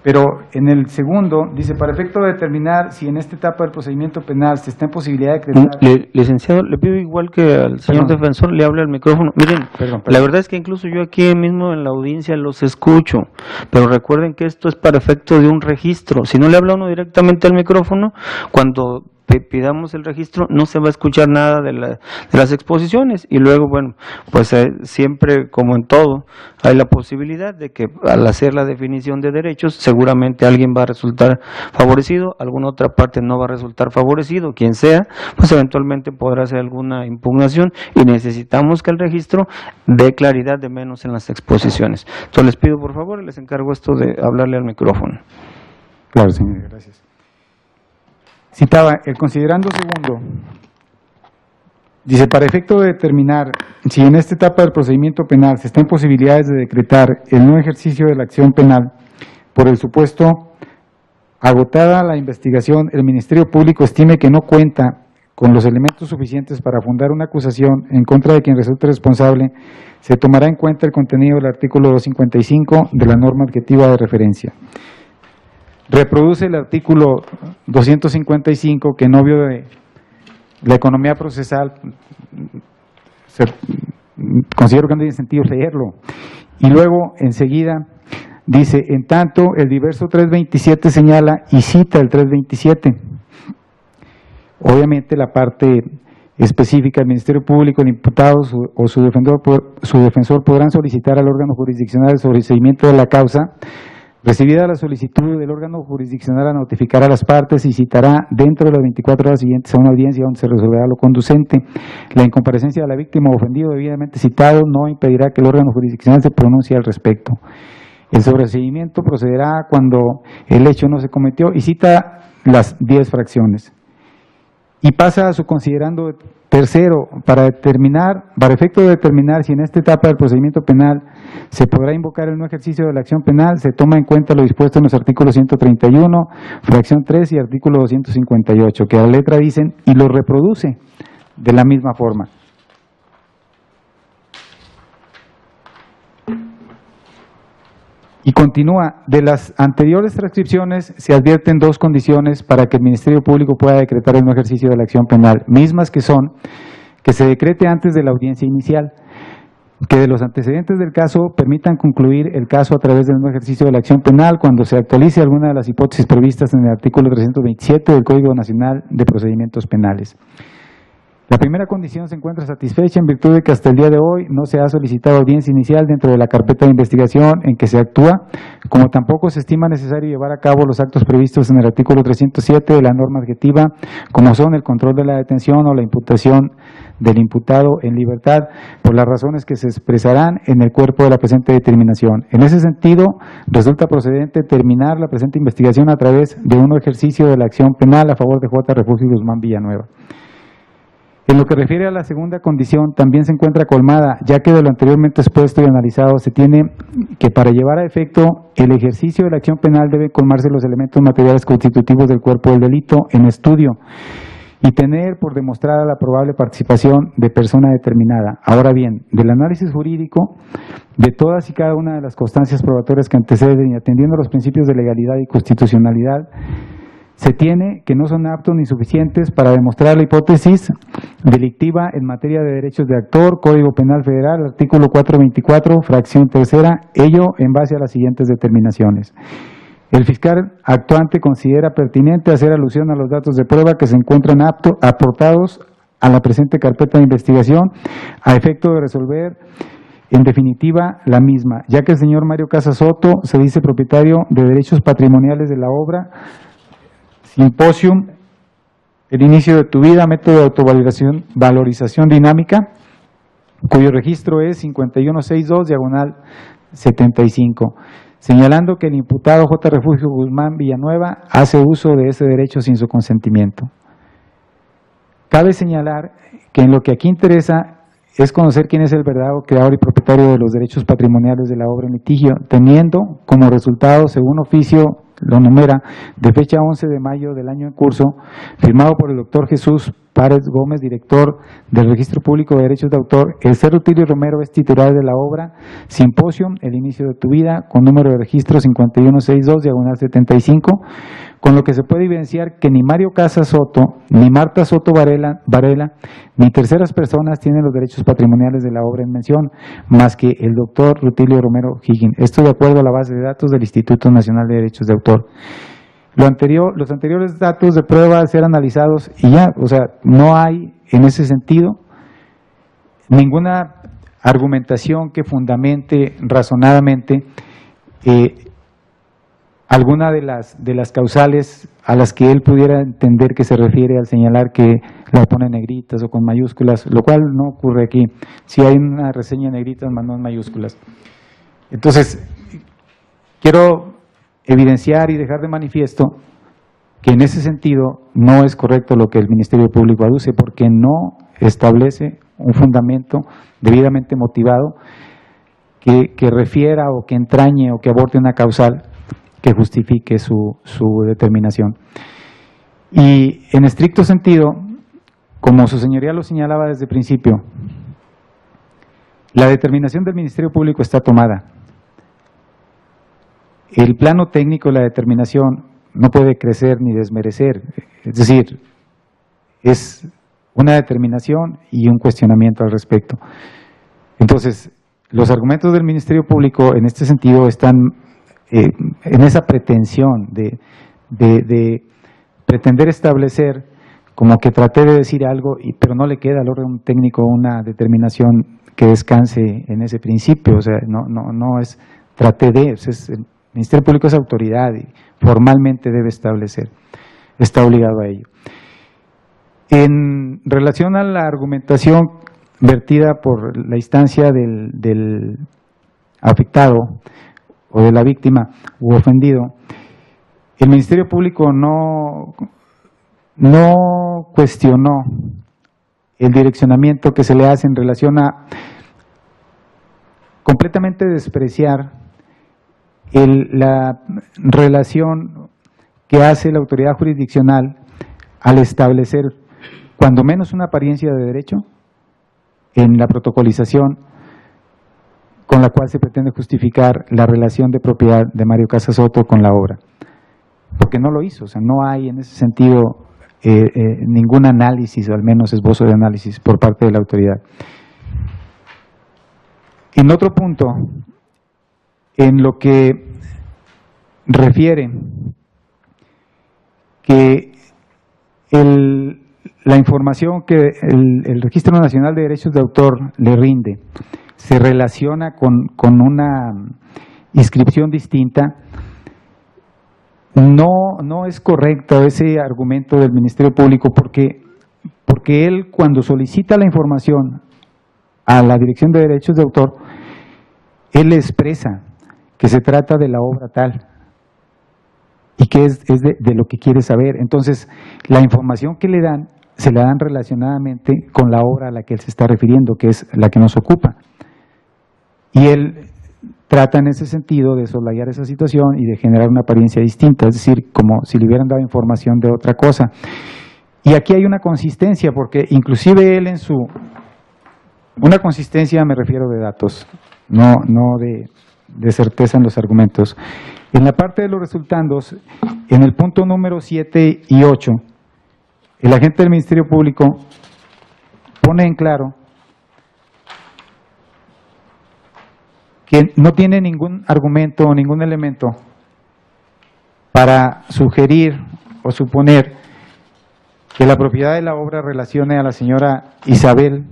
pero en el segundo dice: para efecto de determinar si en esta etapa del procedimiento penal se está en posibilidad de acreditar. Licenciado, le pido igual que al señor defensor le hable al micrófono. Miren, la verdad es que incluso yo aquí mismo en la audiencia los escucho, pero recuerden que esto es para efecto de un registro. Si no le habla uno directamente al micrófono, cuando pidamos el registro no se va a escuchar nada de las exposiciones, y luego, bueno, pues siempre, como en todo, hay la posibilidad de que al hacer la definición de derechos seguramente alguien va a resultar favorecido, alguna otra parte no va a resultar favorecido, quien sea, pues eventualmente podrá hacer alguna impugnación y necesitamos que el registro dé claridad de menos en las exposiciones. Entonces les pido por favor y les encargo esto de hablarle al micrófono. Claro, señor, gracias. Citaba el considerando segundo, dice: para efecto de determinar si en esta etapa del procedimiento penal se está en posibilidades de decretar el no ejercicio de la acción penal por el supuesto agotada la investigación, el Ministerio Público estime que no cuenta con los elementos suficientes para fundar una acusación en contra de quien resulte responsable, se tomará en cuenta el contenido del artículo 255 de la norma adjetiva de referencia. Reproduce el artículo 255 que en obvio de la economía procesal considero que no tiene sentido leerlo. Y luego enseguida dice: en tanto el diverso 327 señala y cita el 327. Obviamente la parte específica, el Ministerio Público, el imputado o su defensor podrán solicitar al órgano jurisdiccional el sobreseimiento de la causa. Recibida la solicitud, del órgano jurisdiccional a notificar a las partes y citará dentro de las 24 horas siguientes a una audiencia donde se resolverá lo conducente. La incomparecencia de la víctima o ofendido debidamente citado no impedirá que el órgano jurisdiccional se pronuncie al respecto. El sobreseimiento procederá cuando el hecho no se cometió y cita las 10 fracciones. Y pasa a su considerando tercero, para efecto de determinar si en esta etapa del procedimiento penal se podrá invocar el no ejercicio de la acción penal, se toma en cuenta lo dispuesto en los artículos 131, fracción 3 y artículo 258, que a la letra dicen y lo reproduce de la misma forma. Y continúa, de las anteriores transcripciones se advierten 2 condiciones para que el Ministerio Público pueda decretar el no ejercicio de la acción penal, mismas que son que se decrete antes de la audiencia inicial, que de los antecedentes del caso permitan concluir el caso a través del no ejercicio de la acción penal cuando se actualice alguna de las hipótesis previstas en el artículo 327 del Código Nacional de Procedimientos Penales. La primera condición se encuentra satisfecha en virtud de que hasta el día de hoy no se ha solicitado audiencia inicial dentro de la carpeta de investigación en que se actúa, como tampoco se estima necesario llevar a cabo los actos previstos en el artículo 307 de la norma adjetiva, como son el control de la detención o la imputación del imputado en libertad, por las razones que se expresarán en el cuerpo de la presente determinación. En ese sentido, resulta procedente terminar la presente investigación a través de un ejercicio de la acción penal a favor de J. Refugio Guzmán Villanueva. En lo que refiere a la segunda condición, también se encuentra colmada, ya que de lo anteriormente expuesto y analizado se tiene que para llevar a efecto el ejercicio de la acción penal deben colmarse los elementos materiales constitutivos del cuerpo del delito en estudio y tener por demostrada la probable participación de persona determinada. Ahora bien, del análisis jurídico de todas y cada una de las constancias probatorias que anteceden y atendiendo a los principios de legalidad y constitucionalidad, se tiene que no son aptos ni suficientes para demostrar la hipótesis delictiva en materia de derechos de actor, Código Penal Federal, artículo 424, fracción tercera, ello en base a las siguientes determinaciones. El fiscal actuante considera pertinente hacer alusión a los datos de prueba que se encuentran aportados a la presente carpeta de investigación a efecto de resolver en definitiva la misma, ya que el señor Mario Casas Soto se dice propietario de derechos patrimoniales de la obra Simposium, el inicio de tu vida, método de autovaloración dinámica, cuyo registro es 5162/75, señalando que el imputado J. Refugio Guzmán Villanueva hace uso de ese derecho sin su consentimiento. Cabe señalar que en lo que aquí interesa es conocer quién es el verdadero creador y propietario de los derechos patrimoniales de la obra en litigio, teniendo como resultado, según oficio lo numera, de fecha 11 de mayo del año en curso, firmado por el doctor Jesús Párez Gómez, director del Registro Público de Derechos de Autor, el ser Rutilio Romero es titular de la obra Simposium, el inicio de tu vida, con número de registro 5162/75, con lo que se puede evidenciar que ni Mario Casas Soto, ni Marta Soto Varela, ni terceras personas tienen los derechos patrimoniales de la obra en mención, más que el doctor Rutilio Romero Higgins. Esto de acuerdo a la base de datos del Instituto Nacional de Derechos de Autor. Los anteriores datos de prueba a ser analizados y ya, o sea, no hay en ese sentido ninguna argumentación que fundamente razonadamente alguna de las causales a las que él pudiera entender que se refiere al señalar que la pone en negritas o con mayúsculas, lo cual no ocurre aquí. Sí hay una reseña en negritas, más no en mayúsculas. Entonces, quiero evidenciar y dejar de manifiesto que en ese sentido no es correcto lo que el Ministerio Público aduce, porque no establece un fundamento debidamente motivado que refiera o que entrañe o que aborte una causal que justifique su determinación. Y en estricto sentido, como su señoría lo señalaba desde el principio, la determinación del Ministerio Público está tomada. El plano técnico de la determinación no puede crecer ni desmerecer, es decir, es una determinación y un cuestionamiento al respecto. Entonces, los argumentos del Ministerio Público en este sentido están en esa pretensión de pretender establecer como que traté de decir algo, pero no le queda al órgano técnico una determinación que descanse en ese principio, o sea, no es traté de, el Ministerio Público es autoridad y formalmente debe establecer, está obligado a ello. En relación a la argumentación vertida por la instancia del afectado o de la víctima u ofendido, el Ministerio Público no cuestionó el direccionamiento que se le hace en relación a completamente despreciar la relación que hace la autoridad jurisdiccional al establecer cuando menos una apariencia de derecho en la protocolización con la cual se pretende justificar la relación de propiedad de Mario Casas Soto con la obra, porque no lo hizo, o sea, no hay en ese sentido ningún análisis, o al menos esbozo de análisis por parte de la autoridad. En otro punto, en lo que refiere que la información que el Registro Nacional de Derechos de Autor le rinde se relaciona con una inscripción distinta, no es correcto ese argumento del Ministerio Público porque él cuando solicita la información a la Dirección de Derechos de Autor, él le expresa que se trata de la obra tal y que es de lo que quiere saber. Entonces, la información que le dan, se la dan relacionadamente con la obra a la que él se está refiriendo, que es la que nos ocupa. Y él trata en ese sentido de soslayar esa situación y de generar una apariencia distinta, es decir, como si le hubieran dado información de otra cosa. Y aquí hay una consistencia, porque inclusive él una consistencia me refiero de datos, no de certeza en los argumentos. En la parte de los resultandos, en el punto número 7 y 8, el agente del Ministerio Público pone en claro que no tiene ningún argumento o ningún elemento para sugerir o suponer que la propiedad de la obra relacione a la señora Isabel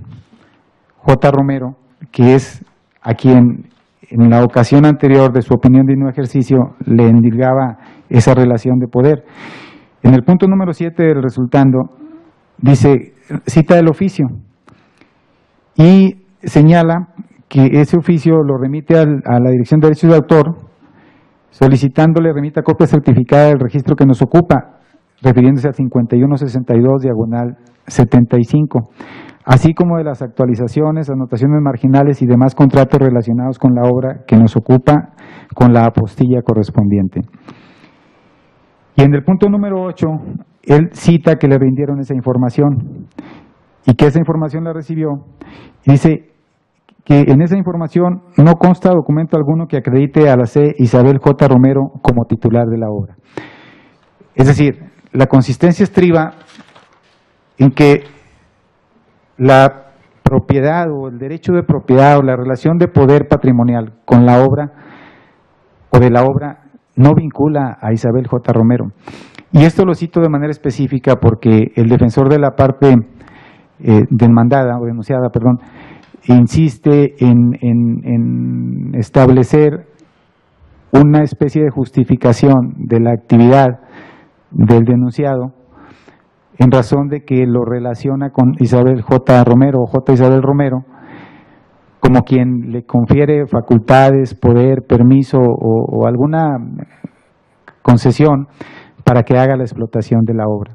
J. Romero, que es a quien en la ocasión anterior de su opinión de no ejercicio le endilgaba esa relación de poder. En el punto número 7 del resultando dice, cita el oficio y señala que ese oficio lo remite a la Dirección de Derechos de Autor, solicitándole remita copia certificada del registro que nos ocupa, refiriéndose al 5162/75, así como de las actualizaciones, anotaciones marginales y demás contratos relacionados con la obra que nos ocupa con la apostilla correspondiente. Y en el punto número 8, él cita que le rindieron esa información y que esa información la recibió, y dice que en esa información no consta documento alguno que acredite a la C. Isabel J. Romero como titular de la obra. Es decir, la consistencia estriba en que la propiedad o el derecho de propiedad o la relación de poder patrimonial con la obra o de la obra no vincula a Isabel J. Romero. Y esto lo cito de manera específica porque el defensor de la parte demandada o denunciada, perdón, insiste en establecer una especie de justificación de la actividad del denunciado en razón de que lo relaciona con Isabel J. Romero o J. Isabel Romero como quien le confiere facultades, poder, permiso o alguna concesión para que haga la explotación de la obra.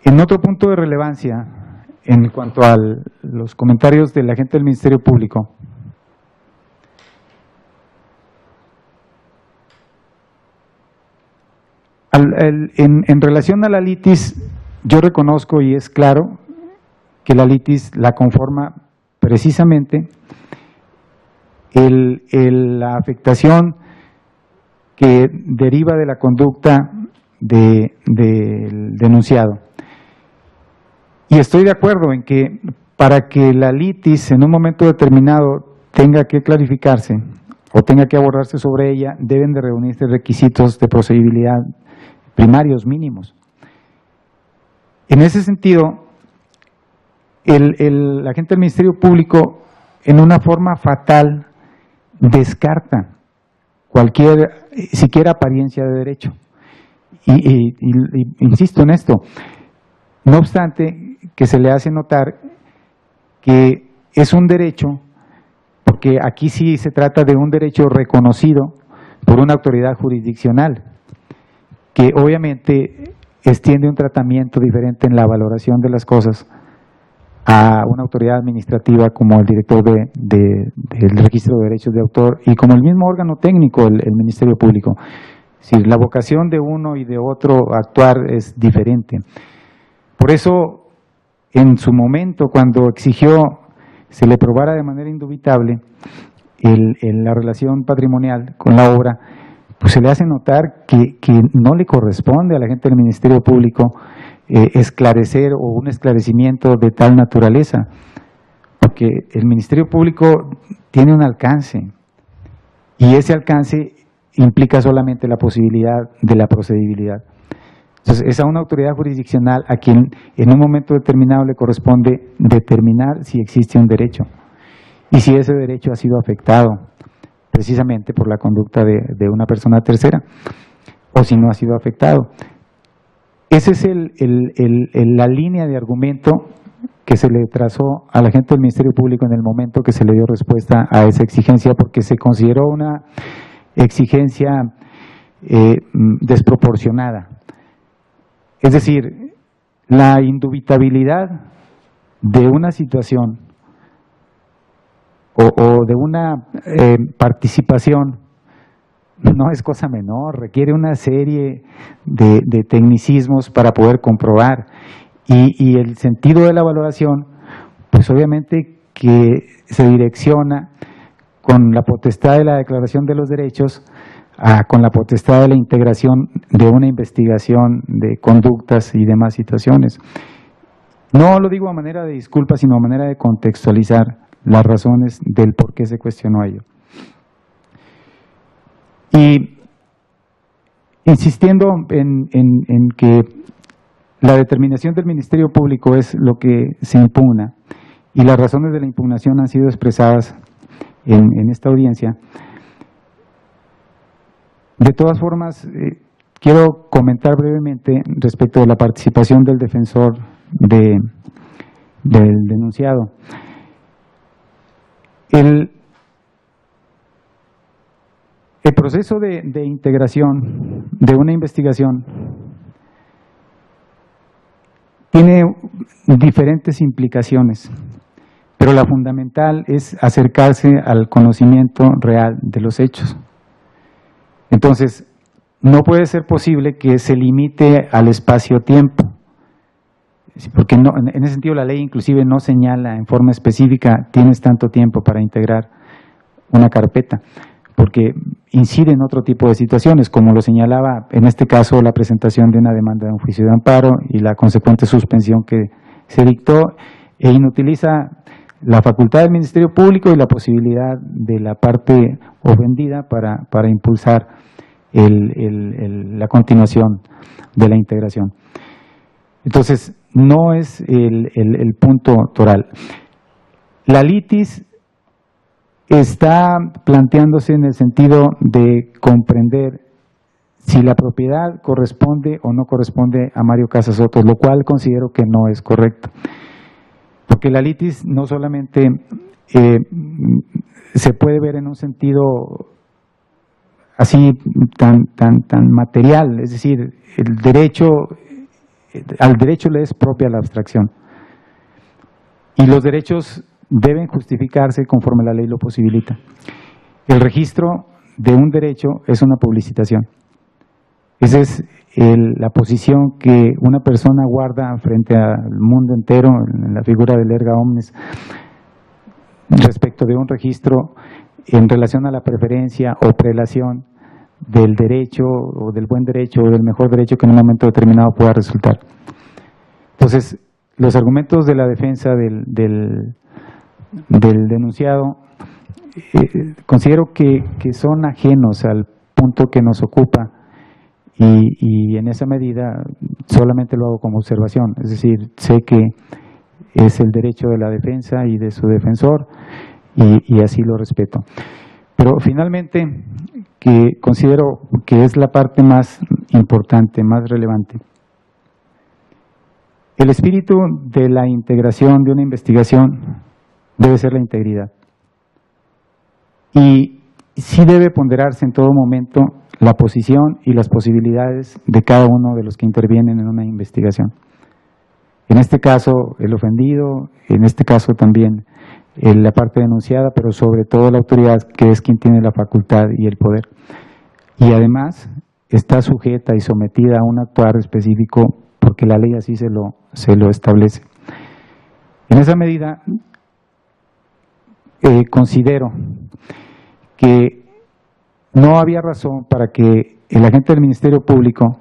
En otro punto de relevancia, en cuanto a los comentarios del agente del Ministerio Público, en relación a la litis, yo reconozco y es claro que la litis la conforma precisamente la afectación que deriva de la conducta del denunciado. Y estoy de acuerdo en que para que la litis en un momento determinado tenga que clarificarse o tenga que abordarse sobre ella, deben de reunirse requisitos de procedibilidad primarios mínimos. En ese sentido, el agente del Ministerio Público, en una forma fatal, descarta cualquier, siquiera apariencia de derecho. Y insisto en esto, no obstante que se le hace notar que es un derecho, porque aquí sí se trata de un derecho reconocido por una autoridad jurisdiccional, que obviamente extiende un tratamiento diferente en la valoración de las cosas a una autoridad administrativa como el director del registro de derechos de autor y como el mismo órgano técnico, el Ministerio Público. Si la vocación de uno y de otro a actuar es diferente. Por eso, en su momento, cuando exigió se le probara de manera indubitable la relación patrimonial con la obra, pues se le hace notar que no le corresponde a la gente del Ministerio Público esclarecer o un esclarecimiento de tal naturaleza, porque el Ministerio Público tiene un alcance y ese alcance implica solamente la posibilidad de la procedibilidad. Entonces, es a una autoridad jurisdiccional a quien en un momento determinado le corresponde determinar si existe un derecho y si ese derecho ha sido afectado precisamente por la conducta de una persona tercera o si no ha sido afectado. Esa es la línea de argumento que se le trazó a la gente del Ministerio Público en el momento que se le dio respuesta a esa exigencia, porque se consideró una exigencia desproporcionada. Es decir, la indubitabilidad de una situación o de una participación no es cosa menor, requiere una serie de tecnicismos para poder comprobar y el sentido de la valoración, pues obviamente que se direcciona con la potestad de la declaración de los derechos con la potestad de la integración de una investigación de conductas y demás situaciones. No lo digo a manera de disculpa, sino a manera de contextualizar las razones del por qué se cuestionó ello. Y insistiendo en que la determinación del Ministerio Público es lo que se impugna y las razones de la impugnación han sido expresadas en esta audiencia. De todas formas, quiero comentar brevemente respecto de la participación del defensor del denunciado. El proceso de integración de una investigación tiene diferentes implicaciones, pero la fundamental es acercarse al conocimiento real de los hechos. Entonces, no puede ser posible que se limite al espacio-tiempo, porque no, en ese sentido la ley inclusive no señala en forma específica tienes tanto tiempo para integrar una carpeta, porque incide en otro tipo de situaciones, como lo señalaba en este caso la presentación de una demanda de un juicio de amparo y la consecuente suspensión que se dictó, e inutiliza la facultad del Ministerio Público y la posibilidad de la parte ofendida para impulsar la continuación de la integración. Entonces, no es el punto toral. La litis está planteándose en el sentido de comprender si la propiedad corresponde o no corresponde a Mario Casas Soto, lo cual considero que no es correcto. Porque la litis no solamente se puede ver en un sentido así tan material, es decir, al derecho le es propia la abstracción. Y los derechos deben justificarse conforme la ley lo posibilita. El registro de un derecho es una publicitación. Esa es la posición que una persona guarda frente al mundo entero, en la figura del erga omnes, respecto de un registro en relación a la preferencia o prelación del derecho o del buen derecho o del mejor derecho que en un momento determinado pueda resultar. Entonces, los argumentos de la defensa del denunciado considero que son ajenos al punto que nos ocupa y en esa medida solamente lo hago como observación, es decir, sé que es el derecho de la defensa y de su defensor y así lo respeto. Pero finalmente, que considero que es la parte más importante, más relevante. El espíritu de la integración de una investigación debe ser la integridad. Y sí debe ponderarse en todo momento la posición y las posibilidades de cada uno de los que intervienen en una investigación. En este caso, el ofendido, en este caso también la parte denunciada, pero sobre todo la autoridad, que es quien tiene la facultad y el poder. Y además está sujeta y sometida a un actuar específico porque la ley así se lo establece. En esa medida, considero que no había razón para que el agente del Ministerio Público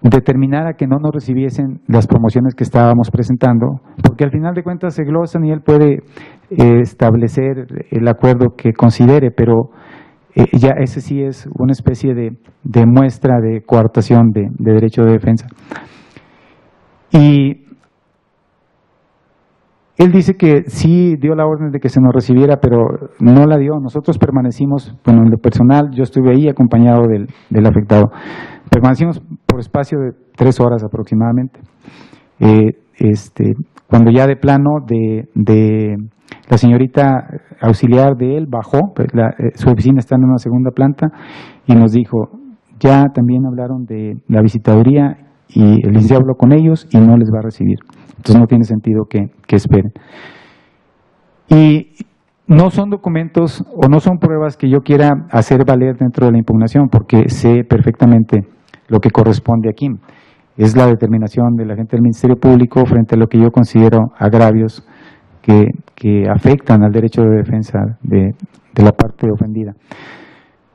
determinara que no nos recibiesen las promociones que estábamos presentando, porque al final de cuentas se glosan y él puede establecer el acuerdo que considere, pero ya ese sí es una especie de muestra de coartación de derecho de defensa. Y él dice que sí dio la orden de que se nos recibiera, pero no la dio. Nosotros permanecimos, bueno, en lo personal, yo estuve ahí acompañado del afectado. Permanecimos por espacio de 3 horas aproximadamente. Cuando ya de plano de la señorita auxiliar de él bajó, pues su oficina está en una segunda planta, y nos dijo, ya también hablaron de la visitaduría y el licenciado habló con ellos y no les va a recibir. Entonces no tiene sentido que esperen. Y no son documentos o no son pruebas que yo quiera hacer valer dentro de la impugnación, porque sé perfectamente lo que corresponde aquí. Es la determinación del agente del Ministerio Público frente a lo que yo considero agravios que afectan al derecho de defensa de la parte ofendida.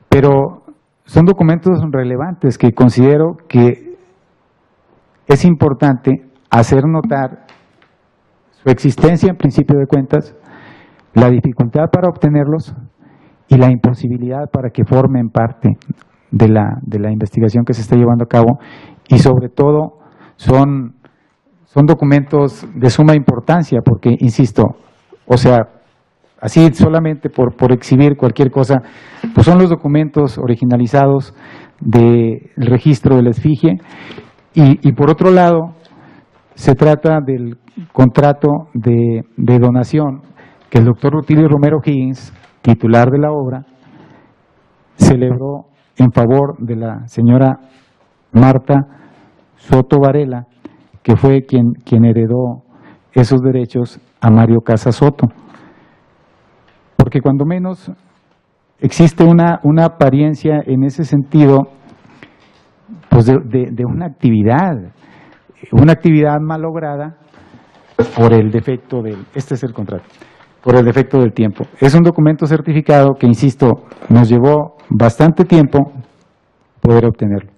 Pero son documentos relevantes que considero que es importante hacer notar su existencia en principio de cuentas, la dificultad para obtenerlos y la imposibilidad para que formen parte de la investigación que se está llevando a cabo, y sobre todo son documentos de suma importancia porque, insisto, o sea, así solamente por exhibir cualquier cosa, pues son los documentos originalizados del registro de la esfinge, y por otro lado, se trata del contrato de donación que el doctor Rutilio Romero Higgins, titular de la obra, celebró en favor de la señora Marta Soto Varela, que fue quien heredó esos derechos a Mario Casas Soto. Porque cuando menos existe una apariencia en ese sentido, pues de una actividad malograda por el defecto este es el contrato, por el defecto del tiempo. Es un documento certificado que, insisto, nos llevó bastante tiempo poder obtenerlo.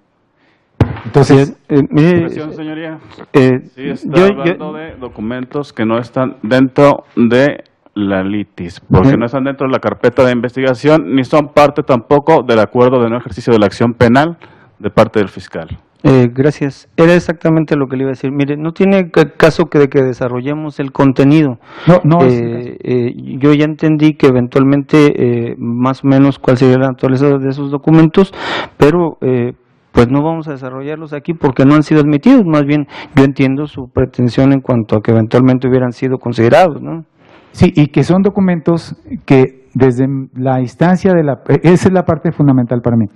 Entonces, señoría, sí está hablando de documentos que no están dentro de la litis, porque no están dentro de la carpeta de investigación, ni son parte tampoco del acuerdo de no ejercicio de la acción penal de parte del fiscal. Gracias. Era exactamente lo que le iba a decir. Mire, no tiene caso de que desarrollemos el contenido. No. Yo ya entendí que eventualmente más o menos cuál sería la naturaleza de esos documentos, pero pues no vamos a desarrollarlos aquí porque no han sido admitidos. Más bien, yo entiendo su pretensión en cuanto a que eventualmente hubieran sido considerados, ¿no? Sí, y que son documentos que desde la instancia esa es la parte fundamental para mí.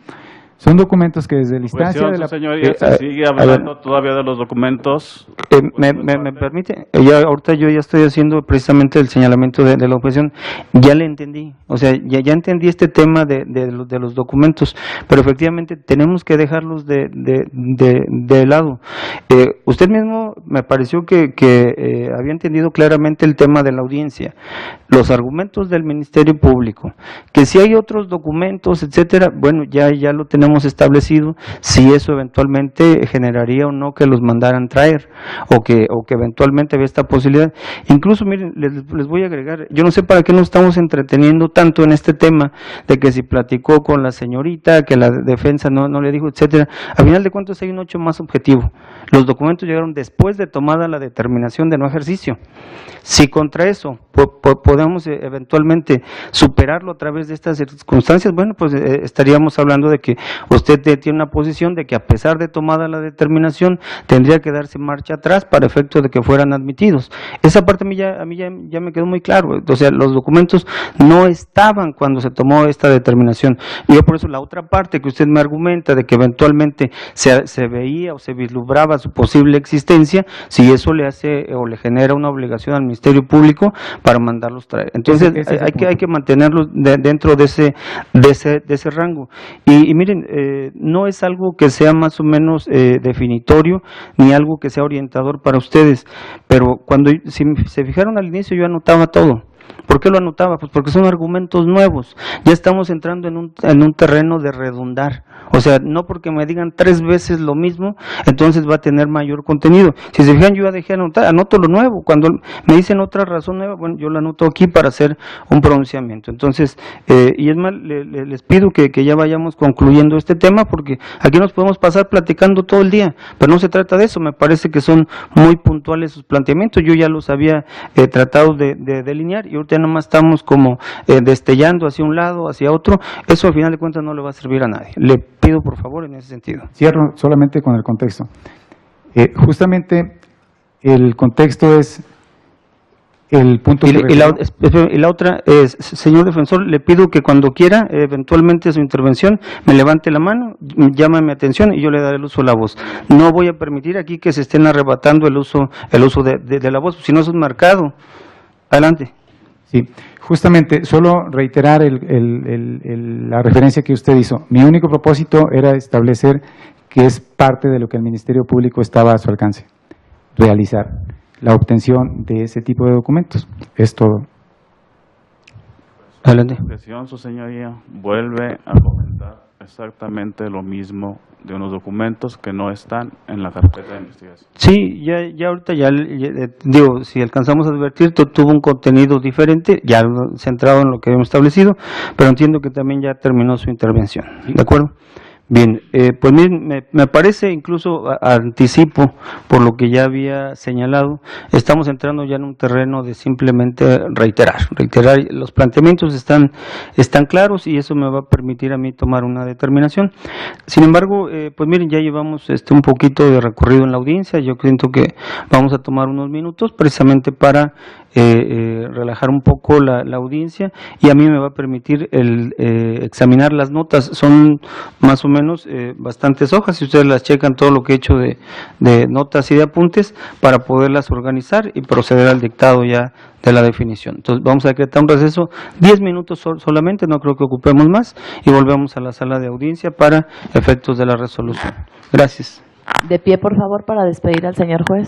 Son documentos que desde la instancia de la... Señoría, se sigue hablando todavía de los documentos. ¿Me permite? Ahorita yo ya estoy haciendo precisamente el señalamiento de la objeción. Ya le entendí, o sea, ya entendí este tema de los documentos, pero efectivamente tenemos que dejarlos de lado. Usted mismo me pareció que había entendido claramente el tema de la audiencia, los argumentos del Ministerio Público, que si hay otros documentos, etcétera, bueno, ya lo tenemos tenemos establecido si eso eventualmente generaría o no que los mandaran traer, o que eventualmente había esta posibilidad. Incluso, miren, les voy a agregar, yo no sé para qué nos estamos entreteniendo tanto en este tema de que si platicó con la señorita, que la defensa no le dijo, etcétera. Al final de cuentas hay un hecho más objetivo. Los documentos llegaron después de tomada la determinación de no ejercicio. Si contra eso podemos eventualmente superarlo a través de estas circunstancias, bueno, pues estaríamos hablando de que usted tiene una posición de que a pesar de tomada la determinación tendría que darse marcha atrás para efecto de que fueran admitidos. Esa parte a mí ya me quedó muy claro. O sea, los documentos no estaban cuando se tomó esta determinación. Y yo por eso la otra parte que usted me argumenta de que eventualmente se veía o se vislumbraba su posible existencia, si eso le hace o le genera una obligación al Ministerio Público para mandarlos traer. Entonces hay que mantenerlos dentro de ese rango. Y miren, no es algo que sea más o menos definitorio ni algo que sea orientador para ustedes, pero si se fijaron al inicio yo anotaba todo. ¿Por qué lo anotaba? Pues porque son argumentos nuevos. Ya estamos entrando en un terreno de redundar. O sea, no porque me digan 3 veces lo mismo, entonces va a tener mayor contenido. Si se fijan, yo ya dejé anotar, anoto lo nuevo. Cuando me dicen otra razón nueva, bueno, yo lo anoto aquí para hacer un pronunciamiento. Entonces, y es más, les pido que ya vayamos concluyendo este tema, porque aquí nos podemos pasar platicando todo el día, pero no se trata de eso. Me parece que son muy puntuales sus planteamientos. Yo ya los había tratado de delinear, y ahorita nomás estamos como destellando hacia un lado, hacia otro. Eso al final de cuentas no le va a servir a nadie. Le pido por favor en ese sentido. Cierro solamente con el contexto. Justamente el contexto es el punto que y la otra es, señor defensor, le pido que cuando quiera, eventualmente su intervención, me levante la mano, llame mi atención y yo le daré el uso de la voz. No voy a permitir aquí que se estén arrebatando el uso de la voz, si no es un marcado. Adelante. Sí, justamente, solo reiterar la referencia que usted hizo. Mi único propósito era establecer que es parte de lo que el Ministerio Público estaba a su alcance, realizar la obtención de ese tipo de documentos. Es todo. Adelante. Su señoría vuelve a comentar exactamente lo mismo de unos documentos que no están en la carpeta de investigación. Sí, ya ahorita digo, si alcanzamos a advertir, tuvo un contenido diferente, ya centrado en lo que habíamos establecido, pero entiendo que también ya terminó su intervención. ¿De acuerdo? Bien, pues miren, me parece, incluso anticipo por lo que ya había señalado, estamos entrando ya en un terreno de simplemente reiterar, los planteamientos están claros y eso me va a permitir a mí tomar una determinación. Sin embargo, pues miren, ya llevamos un poquito de recorrido en la audiencia, yo siento que vamos a tomar unos minutos precisamente para relajar un poco la audiencia, y a mí me va a permitir examinar las notas. Son más o menos bastantes hojas, si ustedes las checan, todo lo que he hecho de notas y de apuntes para poderlas organizar y proceder al dictado ya de la definición. Entonces vamos a decretar un receso 10 minutos solamente, no creo que ocupemos más, y volvemos a la sala de audiencia para efectos de la resolución. Gracias. De pie, por favor, para despedir al señor juez.